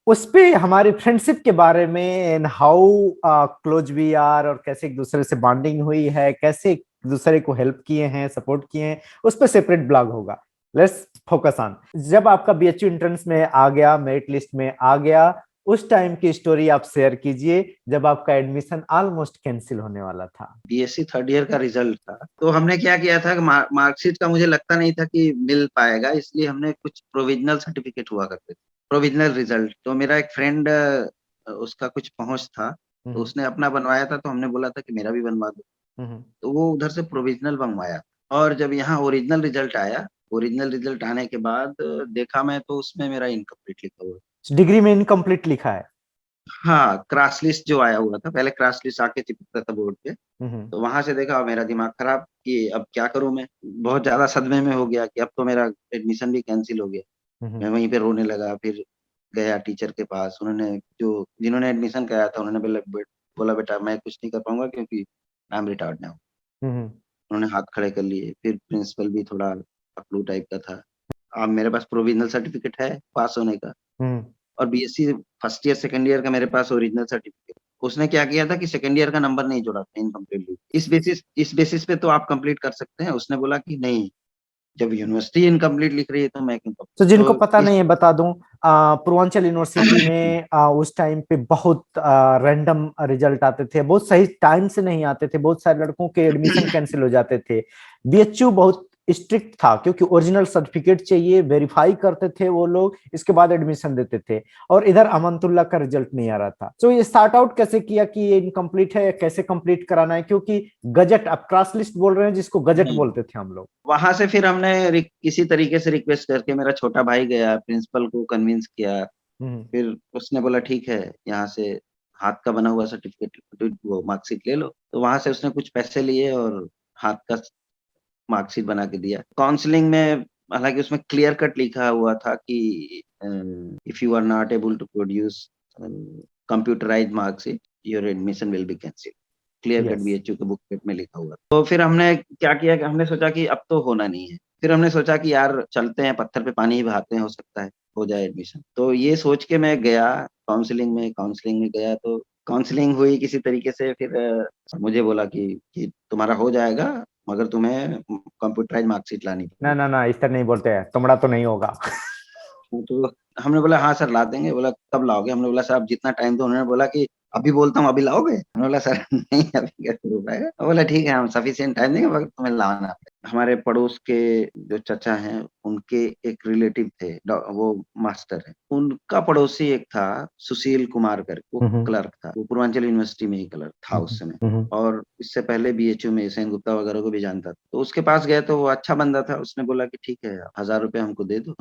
उस पे हमारी फ्रेंडशिप के बारे में, and how close we are, और कैसे एक दूसरे से बॉन्डिंग हुई है, कैसे एक दूसरे को हेल्प किए हैं, सपोर्ट किए हैं, उस पर सेपरेट ब्लॉग होगा। लेट्स फोकस ऑन जब आपका बीएचयू एंट्रेंस में आ गया, मेरिट लिस्ट में आ गया, उस टाइम की स्टोरी आप शेयर कीजिए, जब आपका एडमिशन ऑलमोस्ट कैंसिल होने वाला था। बीएससी थर्ड ईयर का रिजल्ट था, तो हमने क्या किया था कि मार्कशीट का मुझे लगता नहीं था कि मिल पाएगा, इसलिए हमने कुछ प्रोविजनल सर्टिफिकेट हुआ करते थे, प्रोविजनल रिजल्ट। तो मेरा एक फ्रेंड, उसका कुछ पहुंच था, तो हम्म। उसने अपना बनवाया था, तो हमने बोला था कि मेरा भी बनवा दो। हम्म। तो वो उधर से प्रोविजनल बनवाया, और जब यहाँ ओरिजिनल रिजल्ट आया, ओरिजिनल रिजल्ट आने के बाद देखा मैं, तो उसमें मेरा इनकम्प्लीट लिखा हुआ। डिग्री में इनकम्प्लीट लिखा है? हाँ, क्रॉस लिस्ट जो आया हुआ था, पहले क्रॉस लिस्ट आके चिपकता था बोर्ड पे, हम्म। तो वहां से देखा और मेरा दिमाग खराब कि अब क्या करूं मैं। बहुत ज्यादा सदमे में हो गया कि अब तो मेरा एडमिशन भी कैंसिल हो गया। हम्म। मैं वहीं पे रोने लगा, फिर गया टीचर के पास। उन्होंने, जो जिन्होंने एडमिशन कराया था, उन्होंने बोला बेटा मैं कुछ नहीं कर पाऊंगा, क्योंकि आई एम रिटायर्ड नाउ। हम्म। उन्होंने हाथ खड़े कर लिए। फिर प्रिंसिपल भी थोड़ा अकड़ू टाइप का था। अब मेरे पास प्रोविजनल सर्टिफिकेट है पास होने का, हम्म। और BSc first year second year का मेरे पास ओरिजिनल सर्टिफिकेट। उसने क्या किया था कि सेकंड ईयर का नंबर नहीं जोड़ा था इनकम्प्लीटली, इस बेसिस पे तो आप कंप्लीट कर सकते हैं। उसने बोला कि नहीं, जब यूनिवर्सिटी इनकम्प्लीट लिख रही है तो मैं क्यों तो complete? जिनको तो पता इस नहीं है बता दूं, पूर्वांचल यूनिवर्सिटी में उस टाइम पे बहुत रैंडम रिजल्ट आते थे, बहुत सही टाइम से नहीं आते थे, बहुत सारे लड़कों के एडमिशन कैंसिल हो जाते थे। बीएचयू बहुत स्ट्रिक्ट था क्योंकि ओरिजिनल सर्टिफिकेट चाहिए, वेरीफाई करते थे वो लोग, इसके बाद एडमिशन देते थे। और इधर अमनतुल्ला का रिजल्ट नहीं आ रहा था। तो ये स्टार्ट आउट कैसे किया कि ये इनकम्प्लीट है या कैसे कंप्लीट कराना है, क्योंकि गजट, अब क्रॉस लिस्ट बोल रहे हैं जिसको गजट बोलते थे हम लोग। वहां से फिर हमने किसी तरीके से रिक्वेस्ट करके, मेरा छोटा भाई गया, प्रिंसिपल को कन्विंस किया। हम्म। फिर उसने बोला ठीक है, यहाँ से हाथ का बना हुआ सर्टिफिकेट, वो मार्कशीट ले लो। तो वहां से उसने कुछ पैसे लिए और हाथ का मार्कशीट बना के दिया। काउंसलिंग में हालांकि उसमें क्लियर कट लिखा हुआ था कि if you are not able to produce computerised marksheet, your admission will be cancel. Clear cut yes. BHU के बुकलेट में लिखा हुआ। तो फिर हमने क्या किया कि हमने सोचा कि अब तो होना नहीं है। फिर हमने सोचा कि यार चलते हैं, पत्थर पे पानी ही बहाते हैं, हो सकता है हो जाए एडमिशन। तो ये सोच के मैं गया काउंसलिंग में गया। तो काउंसलिंग हुई किसी तरीके से। फिर मुझे बोला कि तुम्हारा हो जाएगा, मगर तुम्हें कंप्यूटराइज मार्कशीट लानी ना पड़ेगी। ना ना, इस तरह नहीं बोलते हैं, तुमड़ा तो नहीं होगा। तो हमने बोला हाँ सर ला देंगे। बोला कब लाओगे? हमने बोला सर आप जितना टाइम दो। उन्होंने बोला कि अभी बोलता हूँ अभी लाओगे? हमने बोला सर नहीं, अभी कैसे हो पाएगा। वो बोला ठीक है, हम सफिशिएंट टाइम देंगे, मगर तुम्हें लाना पड़ेगा। हमारे पड़ोस के जो चाचा हैं, उनके एक रिलेटिव थे, वो मास्टर है। उनका पड़ोसी एक था, सुशील कुमार कर, वो हम्म। क्लर्क था। वो पूर्वांचल यूनिवर्सिटी में ही क्लर्क था हम्म। उस समय। हम्म। और इससे पहले बीएचयू में सेन गुप्ता वगैरह को भी जानता था। तो उसके पास गए तो वो अच्छा बंदा था। उसने बोला कि ठीक है, 1,000 रुपए हमको दे दो।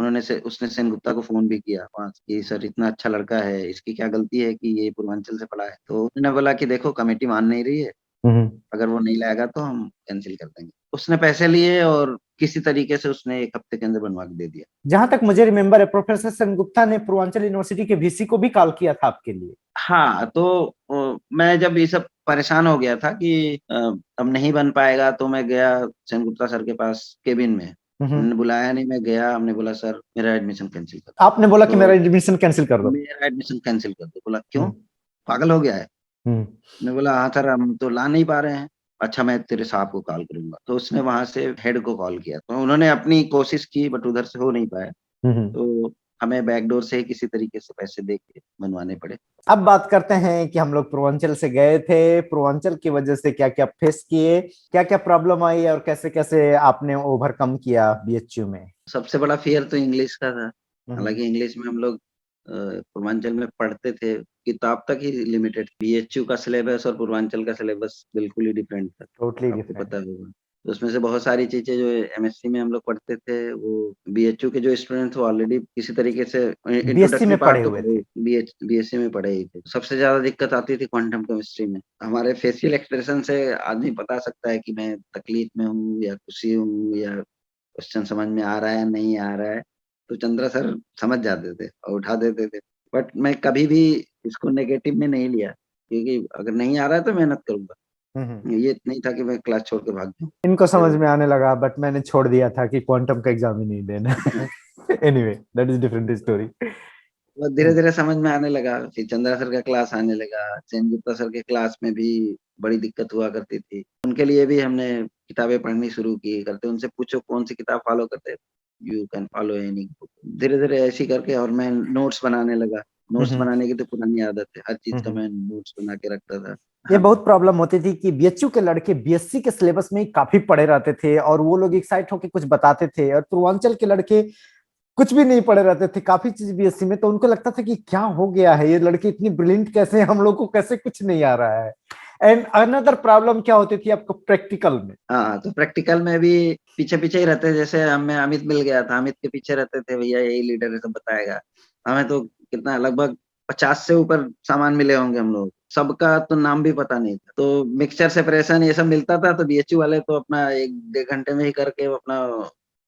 उसने सेन गुप्ता को फोन भी किया वहाँ से कि सर इतना अच्छा लड़का है, इसकी क्या गलती है कि ये पूर्वांचल से पढ़ा है? तो उन्होंने बोला कि देखो कमेटी मान नहीं रही है, हम्म। अगर वो नहीं लाएगा तो हम कैंसिल कर देंगे। उसने पैसे लिए और किसी तरीके से उसने 1 हफ्ते के अंदर बनवा के दे दिया। जहां तक मुझे रिमेम्बर है, प्रोफेसर सेनगुप्ता ने पूर्वांचल यूनिवर्सिटी के वीसी को भी कॉल किया था आपके लिए। हाँ, तो मैं जब ये सब परेशान हो गया था कि अब नहीं बन पाएगा, तो मैं गया सेन गुप्ता सर के पास केबिन में। हम्म। उन्होंने बुलाया नहीं, मैं गया। हमने बोला सर मेरा एडमिशन कैंसिल कर आपने बोला कि दो। मेरा तो एडमिशन कैंसिल कर दो। मेरा एडमिशन कैंसिल कर दो। बोला क्यों, हम्म। पागल हो गया है? हम्म। मैं बोला हाँ सर, हम तो ला नहीं पा रहे हैं। अच्छा, मैं तेरे साहब को कॉल करूंगा। तो उसने वहां से हेड को कॉल किया, तो उन्होंने अपनी कोशिश की, बट उधर से हो नहीं पाया। हम्म। तो हमें बैकडोर से ही किसी तरीके से पैसे दे के बनवाने पड़े। अब बात करते हैं कि हम लोग पूर्वांचल से गए थे, पूर्वांचल की वजह से क्या क्या फेस किए, क्या क्या प्रॉब्लम आई और कैसे कैसे आपने ओवरकम किया बीएचयू में। सबसे बड़ा फियर तो इंग्लिश का था। हम्म। हालांकि इंग्लिश में हम लोग पूर्वांचल में पढ़ते थे, किताब तक ही लिमिटेड। बीएचयू का सिलेबस और पूर्वांचल का सिलेबस बिल्कुल ही डिफरेंट था, टोटली आपको डिफरेंट। पता होगा। तो उसमें से बहुत सारी चीजें जो एमएससी में हम लोग पढ़ते थे, वो बीएचयू के जो स्टूडेंट थे ऑलरेडी किसी तरीके से बीएससी इंट्रोडक्टरी में पढ़े पार्ट तो हुए पढ़े, थे। बीएससी में पढ़े ही थे। सबसे ज्यादा दिक्कत आती थी क्वांटम केमिस्ट्री में। हमारे फेशियल एक्सप्रेशन से आदमी बता सकता है कि मैं तकलीफ में हूँ या खुशी हूँ, या क्वेश्चन समझ में आ रहा है नहीं आ रहा है। तो चंद्रा सर समझ जाते थे और उठा देते थे। बट मैं कभी भी इसको नेगेटिव में नहीं लिया, क्योंकि अगर नहीं आ रहा है तो मेहनत करूंगा। हम्म। ये नहीं था कि मैं क्लास छोड़ के भाग जाऊं। इनको समझ तो में आने लगा, बट मैंने छोड़ दिया था कि क्वांटम का एग्जाम ही नहीं देना। Anyway, that is different story. वो धीरे धीरे समझ में आने लगा। फिर चंद्रा सर का क्लास आने लगा। सेन गुप्ता सर के क्लास में भी बड़ी दिक्कत हुआ करती थी। उनके लिए भी हमने किताबें पढ़नी शुरू की करते। उनसे पूछो कौन सी किताब फॉलो करते, you can follow any book. धीरे धीरे ऐसे ही करके और मैं नोट्स बनाने लगा। नोट्स हम्म। बनाने की तो पुरानी आदत है, हर चीज का हम्म। मैं नोट्स बना के रखता था। ये हम बहुत प्रॉब्लम होती थी कि बीएचयू के लड़के बीएससी के सिलेबस में ही काफी पढ़े रहते थे और वो लोग एक्साइट होकर कुछ बताते थे, और पूर्वांचल के लड़के कुछ भी नहीं पढ़े रहते थे काफी चीज बीएससी में। तो उनको लगता था कि क्या हो गया है, ये लड़के इतनी ब्रिलियंट कैसे हैं, हम लोग को कैसे कुछ नहीं आ रहा है। एंड अनदर प्रॉब्लम क्या होती थी आपको प्रैक्टिकल में। हाँ, तो प्रैक्टिकल में भी पीछे पीछे ही रहते थे। जैसे हमें अमित मिल गया था, अमित के पीछे रहते थे, भैया यही लीडर है सब बताएगा। हमें तो कितना, लगभग 50 से ऊपर सामान मिले होंगे हम लोग। सबका तो नाम भी पता नहीं था। तो मिक्सचर सेपरेशन ये सब मिलता था, तो बीएचयू वाले तो अपना 1 1.5 घंटे में ही करके वो अपना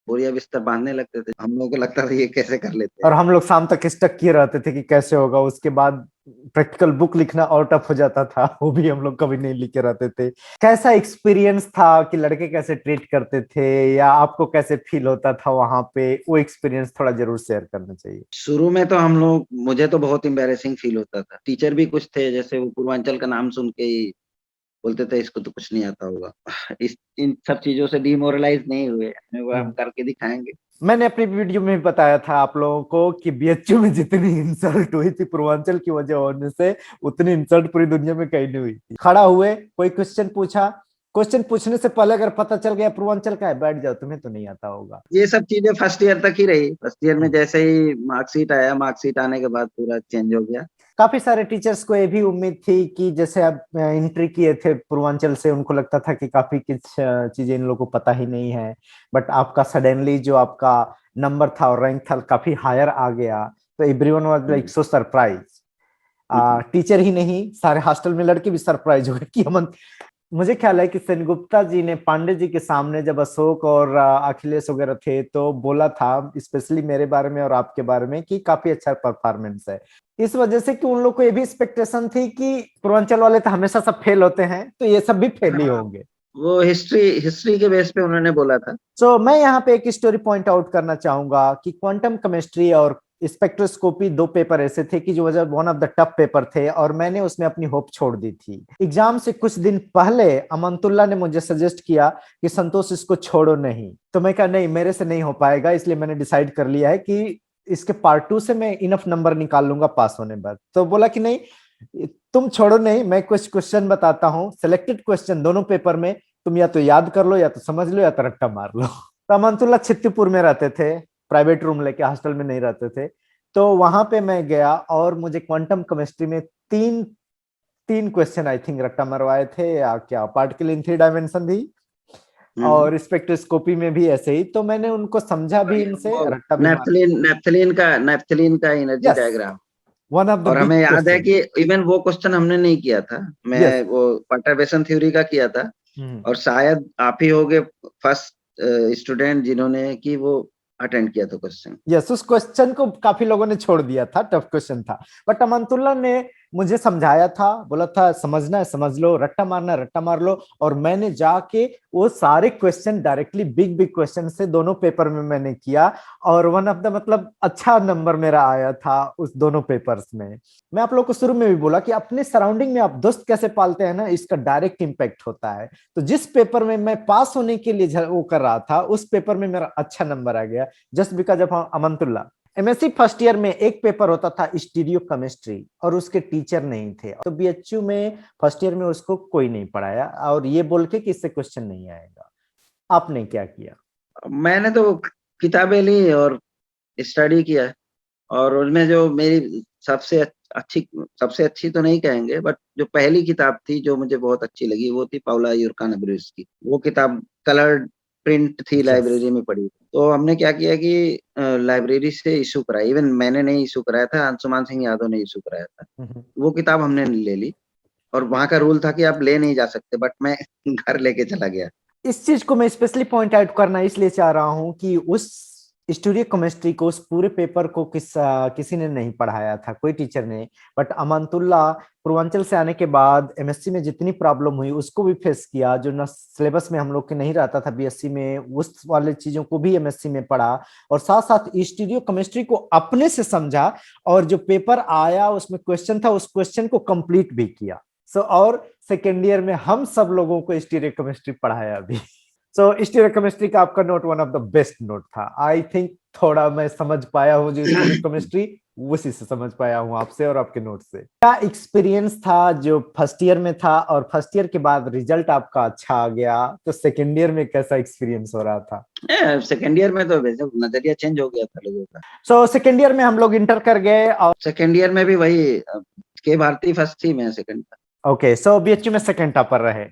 बोरिया बिस्तर बांधने लगते थे। हम लोगों को लगता था ये कैसे कर लेते और हैं। हम लोग शाम तक स्टक किए रहते थे कि कैसे होगा। उसके बाद प्रैक्टिकल बुक लिखना और टफ हो जाता था, वो भी हम लोग कभी नहीं लिख के रहते थे। कैसा एक्सपीरियंस था कि लड़के कैसे ट्रीट करते थे, या आपको कैसे फील होता था वहां पे, वो एक्सपीरियंस थोड़ा जरूर शेयर करना चाहिए। शुरू में तो हम लोग, मुझे तो बहुत एम्बैरेसिंग फील होता था। टीचर भी कुछ थे जैसे वो पूर्वांचल का नाम सुन के ही बोलते थे इसको तो कुछ नहीं आता होगा। इस इन सब चीजों से डिमोरलाइज नहीं हुए, हमें वो हम करके दिखाएंगे। मैंने अपनी वीडियो में भी बताया था आप लोगों को कि बीएचयू में जितनी इंसल्ट हुई थी पूर्वांचल की वजह होने से, उतनी इंसल्ट पूरी दुनिया में कहीं नहीं हुई थी। खड़ा हुए, कोई क्वेश्चन पूछा, क्वेश्चन पूछने से पहले अगर पता चल गया पूर्वांचल का है, बैठ जाओ, तुम्हें तो नहीं आता होगा। ये सब चीजें फर्स्ट ईयर तक ही रही। फर्स्ट ईयर में जैसे ही मार्कशीट आया, मार्कशीट आने के बाद पूरा चेंज हो गया। काफी सारे टीचर्स को ये भी उम्मीद थी कि जैसे आप एंट्री किए थे पूर्वांचल से, उनको लगता था कि काफी कुछ चीजें इन लोगों को पता ही नहीं है, बट आपका सडनली जो आपका नंबर था और रैंक था काफी हायर आ गया, तो everyone was like so surprise. Teacher ही नहीं, सारे हॉस्टल में लड़के भी सरप्राइज हो गए कि अमन। मुझे ख्याल है कि सेनगुप्ता जी ने पांडे जी के सामने जब अशोक और अखिलेश वगैरह थे तो बोला था, स्पेशली मेरे बारे में और आपके बारे में, कि काफी अच्छा परफॉर्मेंस है। इस वजह से कि उन लोग को ये भी एक्सपेक्टेशन थी कि पूर्वांचल वाले तो हमेशा सब फेल होते हैं, तो ये सब भी फेल ही हाँ, होंगे। वो हिस्ट्री हिस्ट्री के बेस पे उन्होंने बोला था। सो मैं यहाँ पे एक स्टोरी पॉइंट आउट करना चाहूंगा कि क्वांटम केमिस्ट्री और स्पेक्ट्रोस्कोपी दो पेपर ऐसे थे कि जो one of the tough paper थे, और मैंने उसमें अपनी होप छोड़ दी थी। एग्जाम से कुछ दिन पहले अमनतुल्ला ने मुझे सजेस्ट किया कि संतोष इसको छोड़ो नहीं, तो मैं कहा नहीं, मेरे से नहीं हो पाएगा, इसलिए मैंने डिसाइड कर लिया है कि इसके पार्ट 2 से मैं इनफ नंबर निकाल लूंगा पास होने बाद। तो बोला कि नहीं, तुम छोड़ो नहीं, मैं कुछ क्वेश्चन बताता हूँ, सिलेक्टेड क्वेश्चन दोनों पेपर में, तुम या तो याद कर लो, या तो समझ लो, या तो रट्टा मार लो। तो अमनतुल्ला छित्तीपुर में रहते थे, प्राइवेट रूम लेके, हॉस्टल में नहीं रहते थे। तो वहां पे मैं गया और मुझे क्वांटम केमिस्ट्री में तीन तीन क्वेश्चन आई थिंक रट्टा मरवाए थे, या क्या पार्टिकल इन 3 डायमेंशन भी, हम्म। और स्पेक्ट्रोस्कोपी में भी ऐसे ही। तो मैंने उनको समझा भी, इनसे वो रट्टा भी मार। नेप्थलीन का energy yes, diagram. One of the और बिग हमें याद है क्वेश्चन। कि इवन वो क्वेश्चन हमने नहीं किया था। यस। मैं वो परटर्बेशन थ्योरी का किया था। और शायद आप ही होगे फर्स्ट स्टूडेंट जिन्होंने कि वो अटेंड किया था क्वेश्चन। यस, उस क्वेश्चन को काफी लोगों ने छोड़ दिया था, टफ क्वेश्चन था, बट अमनतुल्ला ने मुझे समझाया था, बोला था समझना है समझ लो, रट्टा मारना है रट्टा मार लो। और मैंने जाके वो सारे question directly big big question से दोनों पेपर में मैंने किया, और वन ऑफ द मतलब अच्छा नंबर मेरा आया था उस दोनों पेपर्स में। मैं आप लोग को शुरू में भी बोला कि अपने सराउंडिंग में आप दोस्त कैसे पालते हैं ना, इसका डायरेक्ट इम्पैक्ट होता है। तो जिस पेपर में मैं पास होने के लिए वो कर रहा था, उस पेपर में मेरा अच्छा नंबर आ गया, just because of Amanatullah. MSc first year में एक पेपर होता था स्टीरियो केमिस्ट्री, और उसके टीचर नहीं थे, तो बीएचयू में फर्स्ट ईयर में उसको कोई नहीं पढ़ाया, और ये बोल के कि इससे क्वेश्चन नहीं आएगा। आपने क्या किया? मैंने तो किताबें ली और स्टडी किया। और उनमें जो मेरी अच्छी सबसे अच्छी तो नहीं कहेंगे, बट जो पहली किताब थी जो मुझे बहुत अच्छी लगी वो थी पाउला यूरकानब्रिस की। वो किताब कलर्ड प्रिंट थी, यस। लाइब्रेरी में पड़ी। तो हमने क्या किया कि लाइब्रेरी से इशू कराया। इवन मैंने नहीं इशू कराया था, अंशुमान सिंह यादव ने इशू कराया था। वो किताब हमने ले ली। और वहां का रूल था कि आप ले नहीं जा सकते, बट मैं घर लेके चला गया। इस चीज को मैं स्पेशली पॉइंट आउट करना इसलिए चाह रहा हूं कि उस स्टूडियो केमिस्ट्री को, उस पूरे पेपर को किसी ने नहीं पढ़ाया था, कोई टीचर ने। बट अमानतुल्ला पूर्वांचल से आने के बाद एमएससी में जितनी प्रॉब्लम हुई उसको भी फेस किया, जो न सिलेबस में हम लोग के नहीं रहता था बीएससी में, उस वाले चीजों को भी एमएससी में पढ़ा, और साथ साथ स्टूडियो केमिस्ट्री को अपने से समझा, और जो पेपर आया उसमें क्वेश्चन था, उस क्वेश्चन को कंप्लीट भी किया। और सेकेंड ईयर में हम सब लोगों को स्टीरियो केमिस्ट्री पढ़ाया भी। स्टीरियो केमिस्ट्री का आपका note one of the best note था, आई थिंक। थोड़ा मैं समझ पाया हूँ जो स्टीरियो केमिस्ट्री, उसी से समझ पाया हूँ आपसे और आपके नोट से। क्या एक्सपीरियंस था जो फर्स्ट ईयर में था, और फर्स्ट ईयर के बाद रिजल्ट आपका अच्छा आ गया, तो सेकेंड ईयर में कैसा एक्सपीरियंस हो रहा था? सेकेंड ईयर में तो वैसे नजरिया चेंज हो गया था लोगों का। सेकेंड ईयर में हम लोग इंटर कर गए, और सेकेंड ईयर में भी वही के भारती फर्स्ट थी, मैं सेकंड था। ओके, बीएचयू में सेकंड टॉपर रहे।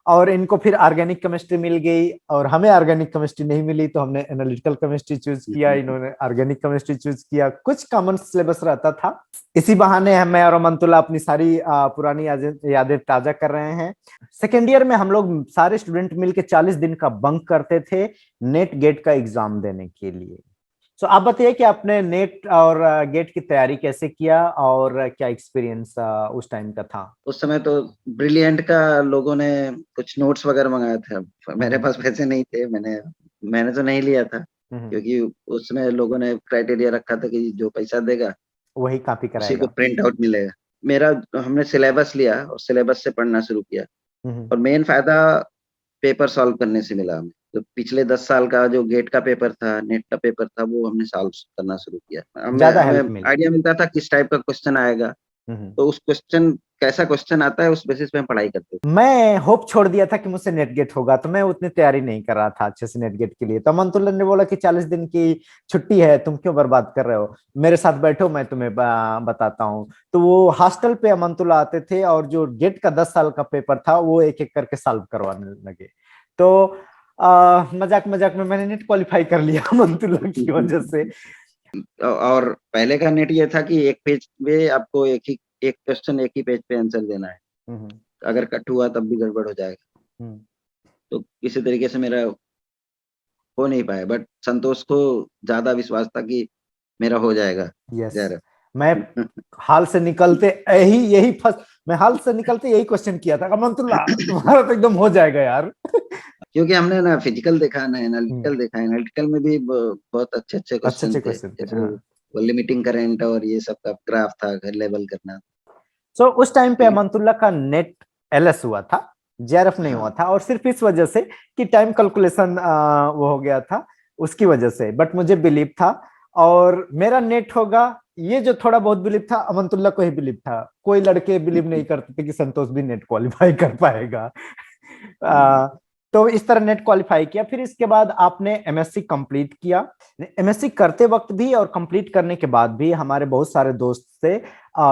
और इनको फिर ऑर्गेनिक केमिस्ट्री मिल गई, और हमें ऑर्गेनिक केमिस्ट्री नहीं मिली, तो हमने एनालिटिकल केमिस्ट्री चूज किया, इन्होंने ऑर्गेनिक केमिस्ट्री चूज किया। कुछ कॉमन सिलेबस रहता था। इसी बहाने मैं और अमनतुल्ला अपनी सारी पुरानी यादें ताजा कर रहे हैं। सेकेंड ईयर में हम लोग सारे स्टूडेंट मिलके 40 दिन का बंक करते थे नेट गेट का एग्जाम देने के लिए। सो आप बताइए कि आपने नेट और गेट की तैयारी कैसे किया और क्या एक्सपीरियंस उस टाइम का था? उस समय तो ब्रिलियंट का लोगों ने कुछ नोट्स वगैरह मंगाए थे। अब मेरे पास पैसे नहीं थे, मैंने तो नहीं लिया था, क्योंकि उसमें लोगों ने क्राइटेरिया रखा था कि जो पैसा देगा वही कॉपी उसी को कराएगा। प्रिंट आउट मिलेगा। मेरा हमने सिलेबस लिया और सिलेबस से पढ़ना शुरू किया, हम्म। और मेन फायदा पेपर सॉल्व करने से मिला हमें। तो पिछले 10 साल का जो गेट का पेपर था, नेट का पेपर था, वो हमने सॉल्व करना शुरू किया। हमें ज्यादा हेल्प हमें मिली। आइडिया मिलता था किस टाइप का क्वेश्चन आएगा, हम्म। तो उस क्वेश्चन कैसा क्वेश्चन आता है उस बेसिस पे हम पढ़ाई करते थे। मैं होप छोड़ दिया था कि मुझसे नेट गेट होगा, तो मैं उतनी तैयारी नहीं कर रहा था अच्छे से नेट गेट के लिए। तो अमंतुल्लाह ने बोला कि 40 दिन की छुट्टी है, तुम क्यों बर्बाद कर रहे हो, मेरे साथ बैठो, मैं तुम्हें बताता हूँ। तो वो हॉस्टल पे अमंतुल्लाह आते थे और जो गेट का 10 साल का पेपर था वो एक एक करके सॉल्व करवाने लगे। तो मजाक मजाक में मैंने नेट क्वालिफाई कर लिया अमंतुल्लाह की वजह से। और पहले का नेट ये था कि एक पेज पे आपको एक क्वेश्चन एक ही पेज पे आंसर देना है। हम्म। अगर कट हुआ तब भी गड़बड़ हो जाएगा। हम्म। तो किसी तरीके से मेरा हो नहीं पाया, बट संतोष को ज्यादा विश्वास था कि मेरा हो जाएगा। यस। जरा मैं हाल से निकलते यही यही फर्स्ट मैं हाल से निकलते यही क्वेश्चन किया था, अमंतुल्लाह तुम्हारा तो एकदम हो जाएगा यार। क्योंकि हमने ना फिजिकल देखा ना हम्म। एनालिटिकल देखा। एनालिटिकल में भी बहुत अच्छे अच्छे अच्छे क्वेश्चन अच्छे थे, क्वेश्चन थे, जैसे हाँ। वो लिमिटिंग करंट और ये सब का ग्राफ था, लेवल करना। सो उस टाइम पे तो अमंतुल्लाह का नेट एलएस हुआ था, जेआरएफ नहीं हुआ हाँ, था, और सिर्फ इस वजह से कि टाइम कैलकुलेशन वो हो गया था, उसकी वजह से। बट मुझे बिलीव था और मेरा नेट होगा, ये जो थोड़ा बहुत बिलीव था अमंतुल्लाह को ही बिलीव था। कोई लड़के बिलीव नहीं करते थे कि संतोष भी नेट क्वालिफाई कर पाएगा। आ, तो इस तरह नेट क्वालिफाई किया। फिर इसके बाद आपने एमएससी कंप्लीट किया। एमएससी करते वक्त भी और कंप्लीट करने के बाद भी हमारे बहुत सारे दोस्त थे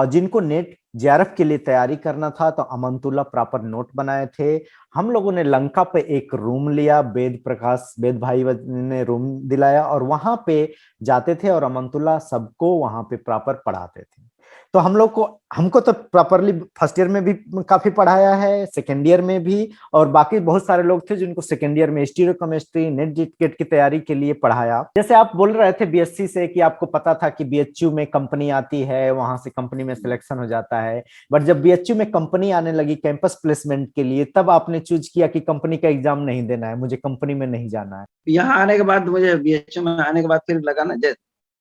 जिनको नेट जेआरएफ के लिए तैयारी करना था, तो अमंतुल्लाह प्रॉपर नोट बनाए थे। हम लोगों ने लंका पे एक रूम लिया, वेद भाई ने रूम दिलाया और वहां पे जाते थे और अमंतुल्लाह सबको वहां पे प्रॉपर पढ़ाते थे। तो हमको तो प्रॉपरली फर्स्ट ईयर में भी काफी पढ़ाया है, सेकेंड ईयर में भी, और बाकी बहुत सारे लोग थे जिनको सेकेंड ईयर में स्टीरियो केमिस्ट्री, नेट गेट की तैयारी के लिए पढ़ाया। जैसे आप बोल रहे थे बीएससी से कि आपको पता था कि बीएचयू में कंपनी आती है, वहां से कंपनी में सिलेक्शन हो जाता है। बट जब बीएचयू में कंपनी आने लगी कैंपस प्लेसमेंट के लिए, तब आपने चूज किया कि कंपनी का एग्जाम नहीं देना है, मुझे कंपनी में नहीं जाना है। यहाँ आने के बाद मुझे बीएचयू में आने के बाद फिर लगा ना,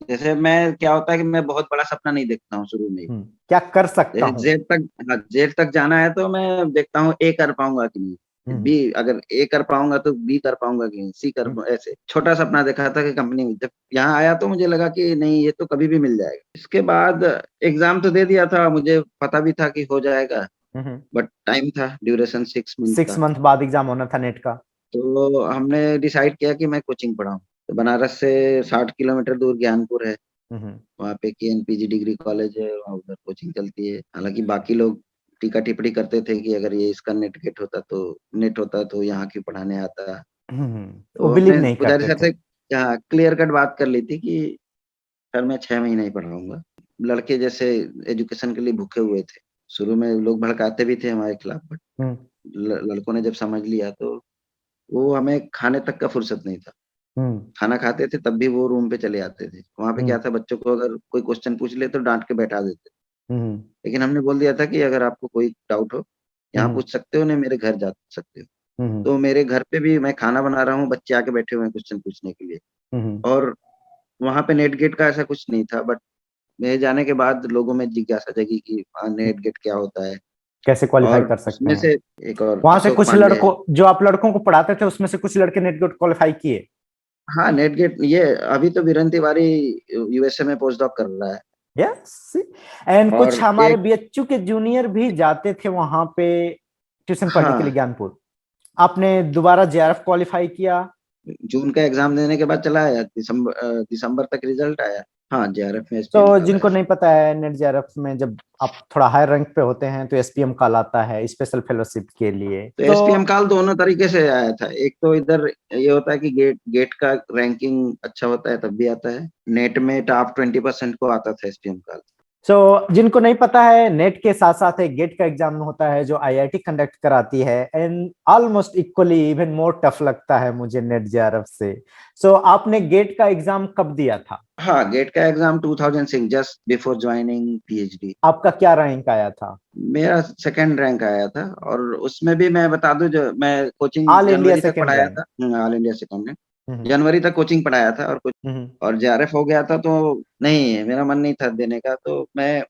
जैसे मैं क्या होता है कि मैं बहुत बड़ा सपना नहीं देखता हूँ शुरू में। क्या कर सकता जैसे हूँ। जेड तक, हाँ, जेड तक जाना है तो मैं देखता हूँ ए कर पाऊंगा कि नहीं, हम्म। बी अगर ए कर पाऊंगा तो बी कर पाऊंगा कि नहीं, सी कर ऐसे छोटा सपना देखा था कि कंपनी में। जब यहाँ आया तो मुझे लगा कि नहीं, ये तो कभी भी मिल जाएगा। इसके बाद एग्जाम तो दे दिया था, मुझे पता भी था कि हो जाएगा, हम्म। बट टाइम था, ड्यूरेशन 6 मंथ 6 मंथ था। बाद एग्जाम होना था नेट का। तो हमने डिसाइड किया कि मैं कोचिंग पढ़ाऊँ। तो बनारस से 60 किलोमीटर दूर ज्ञानपुर है, हम्म। वहाँ पे केएनपीजी डिग्री कॉलेज है, वहाँ उधर कोचिंग चलती है। हालांकि बाकी लोग टीका टिप्पणी करते थे कि अगर ये इसका नेट होता तो यहाँ क्यों पढ़ाने आता। वो तो बिलीव हमने नहीं पुजारी करते सर थे। से क्लियर कट बात कर ली थी कि सर मैं 6 महीने ही पढ़ाऊंगा। लड़के जैसे एजुकेशन के लिए भूखे हुए थे। शुरू में लोग भड़काते भी थे हमारे खिलाफ, बट हम्म। लड़कों ने जब समझ लिया तो वो हमें खाने तक का फुर्सत नहीं था। हम्म। खाना खाते थे तब भी वो रूम पे चले आते थे। वहां पे क्या हम्म। था, बच्चों को अगर कोई क्वेश्चन पूछ ले तो डांट के बैठा देते। हम्म। लेकिन हमने बोल दिया था कि अगर आपको कोई डाउट हो यहाँ हम्म। पूछ सकते हो, नहीं मेरे घर जा सकते हो। हम्म। तो मेरे घर पे भी मैं खाना बना रहा हूँ, बच्चे आके बैठे हुए हैं क्वेश्चन पूछने के लिए। हम्म। और वहां पे नेट गेट का ऐसा कुछ नहीं था, बट मेरे जाने के बाद लोगों में जिज्ञासा जगी कि हाँ नेट गेट क्या होता है। कैसे क्वालिफाई और कर सकते उसमें हैं। से एक और वहां से अशोक कुछ पांडे है। लड़कों, जो आप लड़कों को पढ़ाते थे उसमें से कुछ लड़के नेट गेट क्वालिफाई किए। हाँ नेट गेट, ये अभी तो वीरेंद्र तिवारी यूएसए में पोस्ट डॉक कर रहा है। यस। एंड कुछ और हमारे एक, बीएचयू के जूनियर भी जाते थे वहां पे ट्यूशन पढ़ने के लिए हाँ, ज्ञानपुर। आपने दोबारा जेआरएफ क्वालिफाई किया। जून का एग्जाम देने के बाद चला आया, दिसंबर तक रिजल्ट आया। हाँ, जेआरएफ में एसपीएम तो कॉल जिनको आया। नहीं पता है, नेट जेआरएफ में जब आप थोड़ा हायर रैंक पे होते हैं तो एसपीएम कॉल आता है स्पेशल फेलोशिप के लिए। तो तो एसपीएम कॉल दोनों तरीके से आया था। एक तो इधर ये होता है कि गेट गेट का रैंकिंग अच्छा होता है तब भी आता है। नेट में टॉप 20% को आता था एसपीएम कॉल। जिनको नहीं पता है, नेट के साथ साथ एक गेट का एग्जाम होता है जो आईआईटी कंडक्ट कराती है, and almost equally even more tough लगता है मुझे नेट जेआरएफ से। आपने गेट का एग्जाम कब दिया था? हाँ, गेट का exam 2006, just before joining PhD. आपका क्या रैंक आया था? मेरा सेकंड रैंक आया था, और उसमें भी मैं बता दूं, जो मैं कोचिंग ऑल इंडिया जनवरी तक सेकेंड पढ़ाया रैंक। था, ऑल इंडिया सेकंड, हम्म। जनवरी तक कोचिंग पढ़ाया था, और कुछ हम्म। और जेआरएफ हो गया था, तो नहीं, मेरा मन नहीं था देने का, तो मैं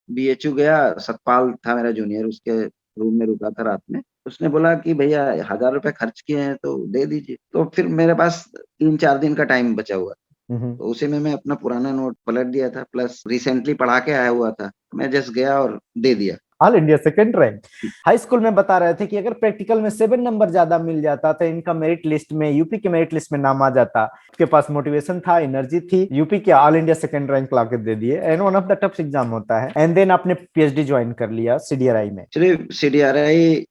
बीएचयू गया। सतपाल था मेरा जूनियर, उसके रूम में रुका था रात में। उसने बोला कि भैया 1,000 रुपए खर्च किए हैं तो दे दीजिए। तो फिर मेरे पास 3-4 दिन का टाइम बचा हुआ, हम्म। तो उसी में मैं अपना पुराना नोट पलट दिया था, प्लस रिसेंटली पढ़ा के आया हुआ था, मैं जस्ट गया और दे दिया। All India second rank. High school में बता रहे थे कि अगर प्रैक्टिकल में 7 नंबर ज्यादा मिल जाता तो इनका मेरिट लिस्ट में, यूपी के मेरिट लिस्ट में नाम आ जाता। उसके पास मोटिवेशन था, एनर्जी थी, यूपी के ऑल इंडिया सेकंड रैंक ला के दे दिए, and one of the tough exam होता है। एंड देन आपने पीएचडी ज्वाइन कर लिया सीडीआरआई में। एक्चुअली सीडीआरआई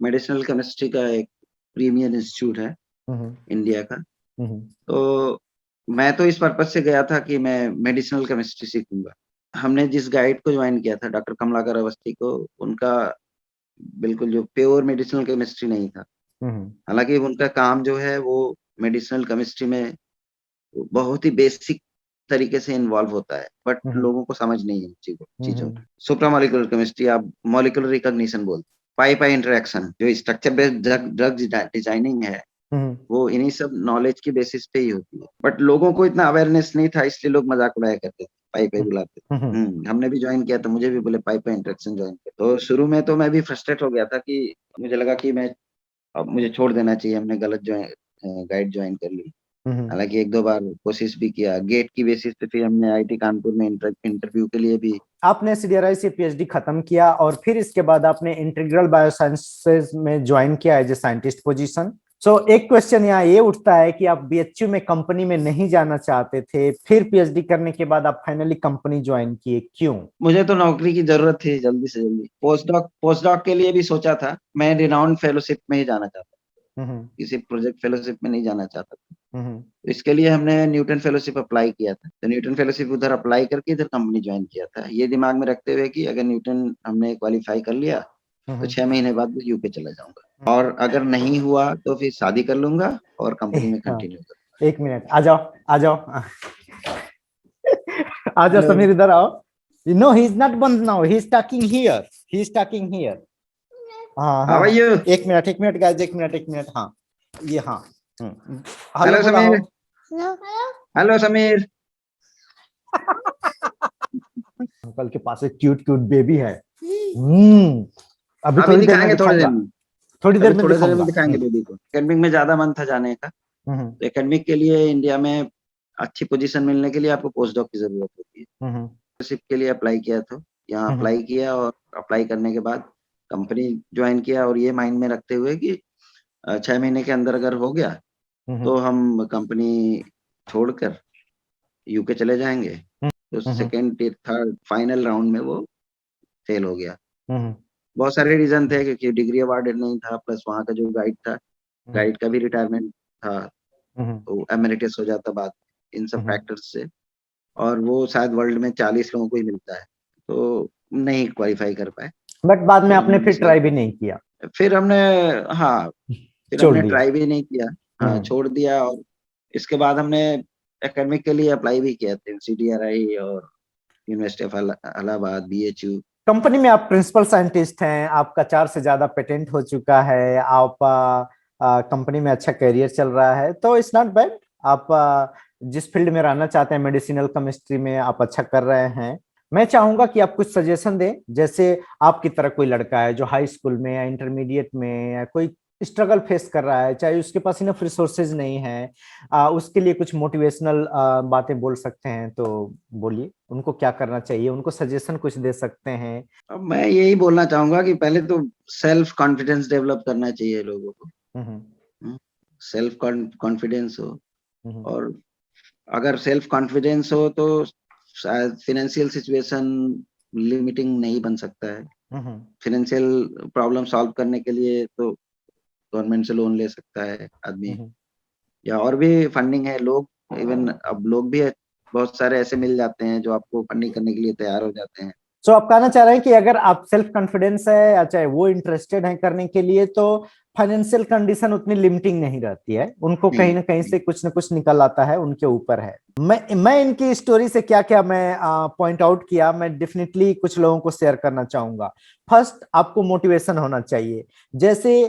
मेडिसिनल केमिस्ट्री का एक प्रीमियर इंस्टीट्यूट है हम्म। इंडिया का। हम्म। तो मैं तो इस पर्पज से गया था कि मैं मेडिसिनल केमिस्ट्री सीखूंगा। हमने जिस गाइड को ज्वाइन किया था, डॉक्टर कमलाकर अवस्थी को, उनका बिल्कुल जो प्योर मेडिसिनल केमिस्ट्री नहीं था। हम्म। हालांकि उनका काम जो है वो मेडिसिनल केमिस्ट्री में बहुत ही बेसिक तरीके से इन्वॉल्व होता है, बट हम्म। लोगों को समझ नहीं है चीजों हम्म। का। सुप्रामोलिकुलर केमिस्ट्री, आप मॉलिक्यूलर रिकॉग्निशन बोलते, पाई पाई इंटरेक्शन, जो स्ट्रक्चर बेस्ड ड्रग डिजाइनिंग है, हम्म। वो इन्हीं सब नॉलेज की बेसिस पे ही होती है। बट लोगों को इतना अवेयरनेस नहीं था, इसलिए लोग मजाक उड़ाया करते थे, पाई पाई बुलाते थे। हम्म। हमने भी ज्वाइन किया तो मुझे भी बोले पाई पाई इंटरेक्शन ज्वाइन कर। तो शुरू में तो मैं भी फ्रस्ट्रेट हो गया था, कि मुझे लगा कि मैं अब मुझे छोड़ देना चाहिए, हमने गलत गाइड ज्वाइन कर ली। हम्म। हालांकि एक दो बार कोशिश भी किया गेट की बेसिस पे, फिर हमने आईआईटी कानपुर में इंटरव्यू के लिए भी। आपने सीडीआरआई से पीएचडी खत्म किया और फिर इसके बाद आपने इंटीग्रल बायोसाइंसेज में ज्वाइन किया एज ए साइंटिस्ट पोजीशन। एक क्वेश्चन यहाँ ये उठता है कि आप बीएचयू में कंपनी में नहीं जाना चाहते थे, फिर पीएचडी करने के बाद आप फाइनली कंपनी ज्वाइन किए, क्यों? मुझे तो नौकरी की जरूरत थी जल्दी से जल्दी। पोस्ट डॉक के लिए भी सोचा था, मैं रिनाउंड फेलोशिप में ही जाना चाहता था, हम्म। किसी प्रोजेक्ट फेलोशिप में नहीं जाना चाहता था। हम्म। तो इसके लिए हमने न्यूटन फेलोशिप अप्लाई किया था, तो न्यूटन फेलोशिप उधर अप्लाई करके इधर कंपनी ज्वाइन किया था, ये दिमाग में रखते हुए कि अगर न्यूटन हमने क्वालिफाई कर लिया तो हम्म। 6 महीने बाद यूके चला जाऊंगा, और अगर नहीं हुआ तो फिर शादी कर लूंगा और कंपनी में हाँ, कंटिन्यू करूंगा। एक मिनट, आ जाओ, आ जाओ, आ जाओ हेलो। समीर, इधर आओ। नो, ही इज नॉट बंद now, he is talking here, he is talking here. हाँ हाउ आर हाँ, यू? एक मिनट, एक मिनट गाइस, एक मिनट, एक मिनट, हाँ, ये हाँ। हेलो हेलो बोला हो। समीर। हेलो समीर। अंकल के पास एक क्यूट क्यूट बेबी है। हम्म। अभी अभी थोड़ी देर में दिखाएंगे, थोड़ी देर दिखाऊंगा, में। थोड़ी देर अभी में थोड़ी देर में दिखाऊंगा। दिखाएंगे बेबी को। एकेडमिक में ज्यादा मन था जाने का, हम्म। तो एकेडमिक के लिए इंडिया में अच्छी पोजीशन मिलने के लिए आपको पोस्ट डॉक की जरूरत होती है। हम्म। स्कॉलरशिप के लिए अप्लाई किया, तो यहाँ हम्म। अप्लाई किया, और अप्लाई करने के बाद कंपनी ज्वाइन किया, और ये माइंड में रखते हुए कि 6 महीने के अंदर अगर हो गया हम्म। तो हम कंपनी छोड़कर यूके चले जाएंगे। तो हम्म। सेकेंड थर्ड फाइनल राउंड में वो फेल हो गया। हम्म। बहुत सारे रीजन थे, क्योंकि डिग्री अवार्डेड नहीं था, प्लस वहाँ का जो गाइड था, गाइड का भी रिटायरमेंट था, हम्म। तो एमेरिटस हो जाता बाद में, इन सब हम्म। फैक्टर्स से। और वो शायद वर्ल्ड में 40 लोगों को ही मिलता है, तो नहीं क्वालिफाई कर पाए। बट बाद में फिर आपने हमने फिर डिसाइड, ट्राई भी नहीं किया? फिर हमने, हाँ, फिर छोड़ हमने दिया? ट्राई भी नहीं किया। हाँ, हम्म। छोड़ दिया। और इसके बाद हमने एकेडमिक के लिए अप्लाई भी किया था, सीडीआरआई और university of Allahabad, BHU. Company में आप प्रिंसिपल साइंटिस्ट हैं, आपका 4 से ज्यादा पेटेंट हो चुका है, आप कंपनी में अच्छा करियर चल रहा है, तो इट्स नॉट बैड। आप जिस फील्ड में रहना चाहते हैं, मेडिसिनल केमिस्ट्री में आप अच्छा कर रहे हैं। मैं चाहूंगा कि आप कुछ सजेशन दें, जैसे आपकी तरह कोई लड़का है जो हाई स्कूल में या इंटरमीडिएट में या कोई स्ट्रगल फेस कर रहा है, चाहे उसके पास इनफ रिसोर्सेज नहीं है, उसके लिए कुछ मोटिवेशनल बातें बोल सकते हैं तो बोलिए, उनको क्या करना चाहिए, उनको सजेशन कुछ दे सकते हैं? अब मैं यही बोलना चाहूंगा कि पहले तो सेल्फ कॉन्फिडेंस डेवलप करना चाहिए लोगों को। हम्म। सेल्फ कॉन्फिडेंस हो, हम्म। और अगर सेल्फ कॉन्फिडेंस हो तो शायद फाइनेंशियल सिचुएशन लिमिटिंग नहीं बन सकता है। हम्म। फाइनेंशियल प्रॉब्लम सॉल्व करने के लिए तो गवर्नमेंट से लोन ले सकता है आदमी, हम्म। या और भी फंडिंग है। लोग, इवन अब लोग भी बहुत सारे ऐसे मिल जाते हैं जो आपको फंडिंग करने के लिए तैयार हो जाते हैं। तो आप कहना चाह रहे हैं कि अगर आप सेल्फ कॉन्फिडेंस है या चाहे वो इंटरेस्टेड है करने के लिए, तो फाइनेंशियल कंडीशन उतनी लिमिटिंग नहीं रहती है, उनको कहीं नहीं, ना कहीं नहीं। से कुछ ना कुछ निकल आता है, उनके ऊपर है। मैं इनकी स्टोरी से क्या क्या मैं पॉइंट आउट किया, मैं डेफिनेटली कुछ लोगों को शेयर करना चाहूंगा। फर्स्ट, आपको मोटिवेशन होना चाहिए। जैसे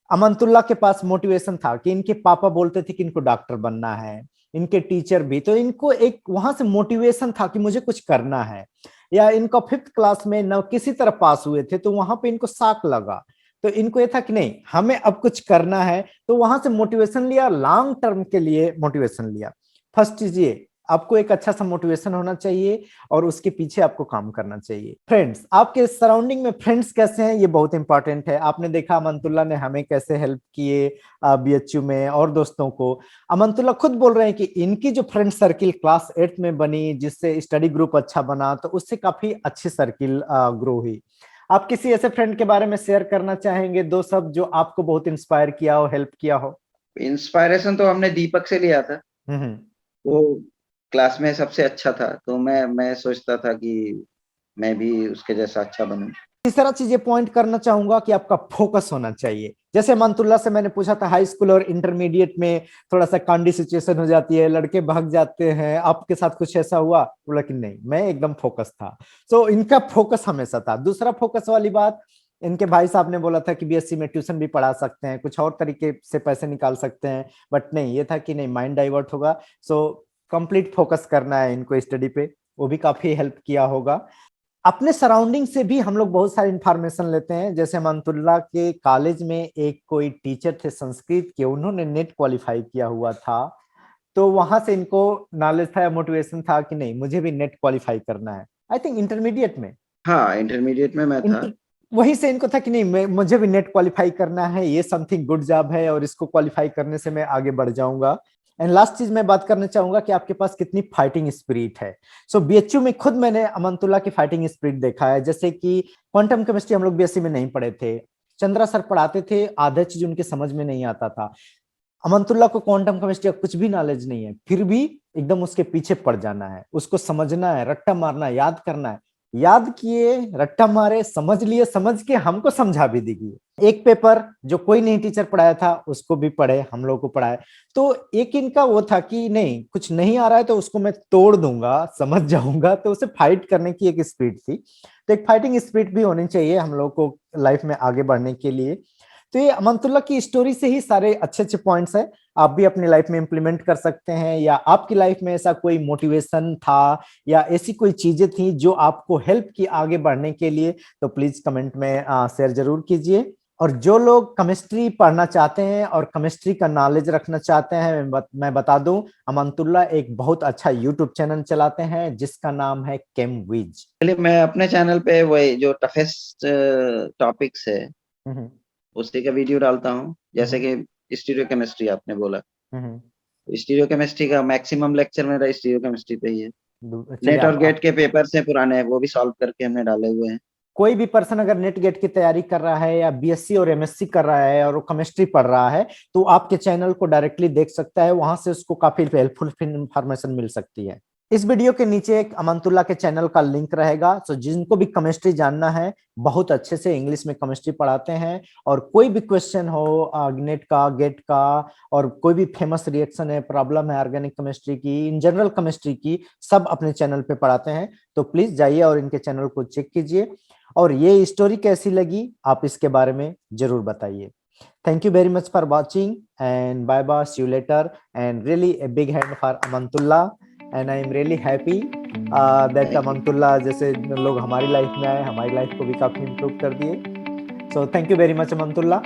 अमनतुल्लाह के पास मोटिवेशन था कि इनके पापा बोलते थे कि इनको डॉक्टर बनना है, इनके टीचर भी, तो इनको एक वहां से मोटिवेशन था कि मुझे कुछ करना है। या इनका 5th क्लास में न किसी तरह पास हुए थे, तो वहां पे इनको साक लगा, तो इनको ये था कि नहीं हमें अब कुछ करना है, तो वहां से मोटिवेशन लिया, लॉन्ग टर्म के लिए मोटिवेशन लिया। फर्स्ट चीज ये, आपको एक अच्छा सा मोटिवेशन होना चाहिए और उसके पीछे आपको काम करना चाहिए। फ्रेंड्स, आपके सराउंडिंग में फ्रेंड्स कैसे हैं ये बहुत इंपॉर्टेंट है। आपने देखा अमनतुल्लाह ने हमें कैसे हेल्प किए बीएचयू में और दोस्तों को। अमनतुल्लाह खुद बोल रहे हैं कि इनकी जो फ्रेंड सर्किल क्लास 8 में बनी, जिससे स्टडी ग्रुप अच्छा बना, तो उससे काफी अच्छी सर्किल ग्रो हुई। आप किसी ऐसे फ्रेंड के बारे में शेयर करना चाहेंगे, दो सब जो आपको बहुत इंस्पायर किया हो, हेल्प किया हो? इंस्पायरेशन तो हमने दीपक से लिया था। हम्म। वो क्लास में सबसे अच्छा था, तो मैं सोचता था कि मैं भी उसके जैसा अच्छा बनूं। तीसरा चीज ये पॉइंट करना चाहूंगा कि आपका फोकस होना चाहिए। जैसे मंतुल्ला से मैंने पूछा था, हाई स्कूल और इंटरमीडिएट में थोड़ा सा कांडी सिचुएशन हो जाती है, लड़के भाग जाते हैं, आपके साथ कुछ ऐसा हुआ? बोला कि नहीं, मैं एकदम फोकस था। तो इनका फोकस हमेशा था। दूसरा फोकस वाली बात, इनके भाई साहब ने बोला था कि बीएससी में ट्यूशन भी पढ़ा सकते हैं, कुछ और तरीके से पैसे निकाल सकते हैं, बट नहीं, ये था कि नहीं, माइंड डाइवर्ट होगा, सो कंप्लीट फोकस करना है इनको स्टडी पे। वो भी काफी हेल्प किया होगा। अपने सराउंडिंग से भी हम लोग बहुत सारी इंफॉर्मेशन लेते हैं। जैसे मंतुल्ला के कॉलेज में एक कोई टीचर थे संस्कृत के, उन्होंने नेट क्वालिफाई किया हुआ था, तो वहां से इनको नॉलेज था या मोटिवेशन था कि नहीं मुझे भी नेट क्वालिफाई करना है। आई थिंक इंटरमीडिएट में, हाँ, इंटरमीडिएट में मैं था। इंटर वहीं से इनको था कि नहीं मुझे भी नेट क्वालिफाई करना है, ये समथिंग गुड जॉब है और इसको क्वालिफाई करने से मैं आगे बढ़ जाऊंगा। एंड लास्ट चीज मैं बात करना चाहूंगा कि आपके पास कितनी फाइटिंग स्पिरिट है। सो बीएचयू में खुद मैंने अमनतुल्ला की फाइटिंग स्पिरिट देखा है। जैसे कि क्वांटम केमिस्ट्री हम लोग बीएससी में नहीं पढ़े थे, चंद्रा सर पढ़ाते थे, आधा चीज उनके समझ में नहीं आता था। अमनतुल्ला को क्वांटम केमिस्ट्री का कुछ भी नॉलेज नहीं है, फिर भी एकदम उसके पीछे पड़ जाना है, उसको समझना है, रट्टा मारना है, याद करना है। याद किए, रट्टा मारे, समझ लिए, समझ के हमको समझा भी दीजिए। एक पेपर जो कोई नहीं टीचर पढ़ाया था उसको भी पढ़े, हम लोग को पढ़ाए। तो एक इनका वो था कि नहीं कुछ नहीं आ रहा है तो उसको मैं तोड़ दूंगा, समझ जाऊंगा, तो उसे फाइट करने की एक स्पिरिट थी। तो एक फाइटिंग स्पिरिट भी होनी चाहिए हम लोग को लाइफ में आगे बढ़ने के लिए। तो ये अमनतुल्ला की स्टोरी से ही सारे अच्छे अच्छे पॉइंट्स हैं, आप भी अपनी लाइफ में इंप्लीमेंट कर सकते हैं। या आपकी लाइफ में ऐसा कोई मोटिवेशन था या ऐसी कोई चीजें थी जो आपको हेल्प की आगे बढ़ने के लिए, तो प्लीज कमेंट में शेयर जरूर कीजिए। और जो लोग केमिस्ट्री पढ़ना चाहते हैं और केमिस्ट्री का नॉलेज रखना चाहते हैं, मैं बता दूं, अमनतुल्ला एक बहुत अच्छा यूट्यूब चैनल चलाते हैं जिसका नाम है केमविज। चलिए, मैं अपने चैनल पे वही जो टफेस्ट टॉपिक्स है हम्म। उसी का वीडियो डालता हूँ। जैसे हम्म। कि स्टीरियो केमिस्ट्री आपने बोला, हम्म। स्टीरियो केमिस्ट्री का मैक्सिमम लेक्चर मेरा स्टीरियो केमिस्ट्री पे ही है। चलिए, नेट और गेट आप के पेपर्स हैं पुराने, वो भी सॉल्व करके हमने डाले हुए हैं। कोई भी पर्सन अगर नेट गेट की तैयारी कर रहा है या बीएससी और एमएससी कर रहा है और वो केमिस्ट्री पढ़ रहा है, तो आपके चैनल को डायरेक्टली देख सकता है, वहां से उसको काफी हेल्पफुल इंफॉर्मेशन मिल सकती है। इस वीडियो के नीचे एक अमनतुल्ला के चैनल का लिंक रहेगा, तो जिनको भी केमिस्ट्री जानना है, बहुत अच्छे से इंग्लिश में केमिस्ट्री पढ़ाते हैं। और कोई भी क्वेश्चन हो नेट का, गेट का, और कोई भी फेमस रिएक्शन है, प्रॉब्लम है ऑर्गेनिक केमिस्ट्री की, इन जनरल केमिस्ट्री की, सब अपने चैनल पे पढ़ाते हैं। तो प्लीज जाइए और इनके चैनल को चेक कीजिए। और ये स्टोरी कैसी लगी आप इसके बारे में जरूर बताइए। Thank you very much for watching and bye bye, see you later, and really a big hand for Amantullah, and I am really happy that thank you. Amantullah जैसे लोग हमारी लाइफ में आए, हमारी लाइफ को भी काफी इम्प्रूव कर दिए। So thank you very much Amantullah,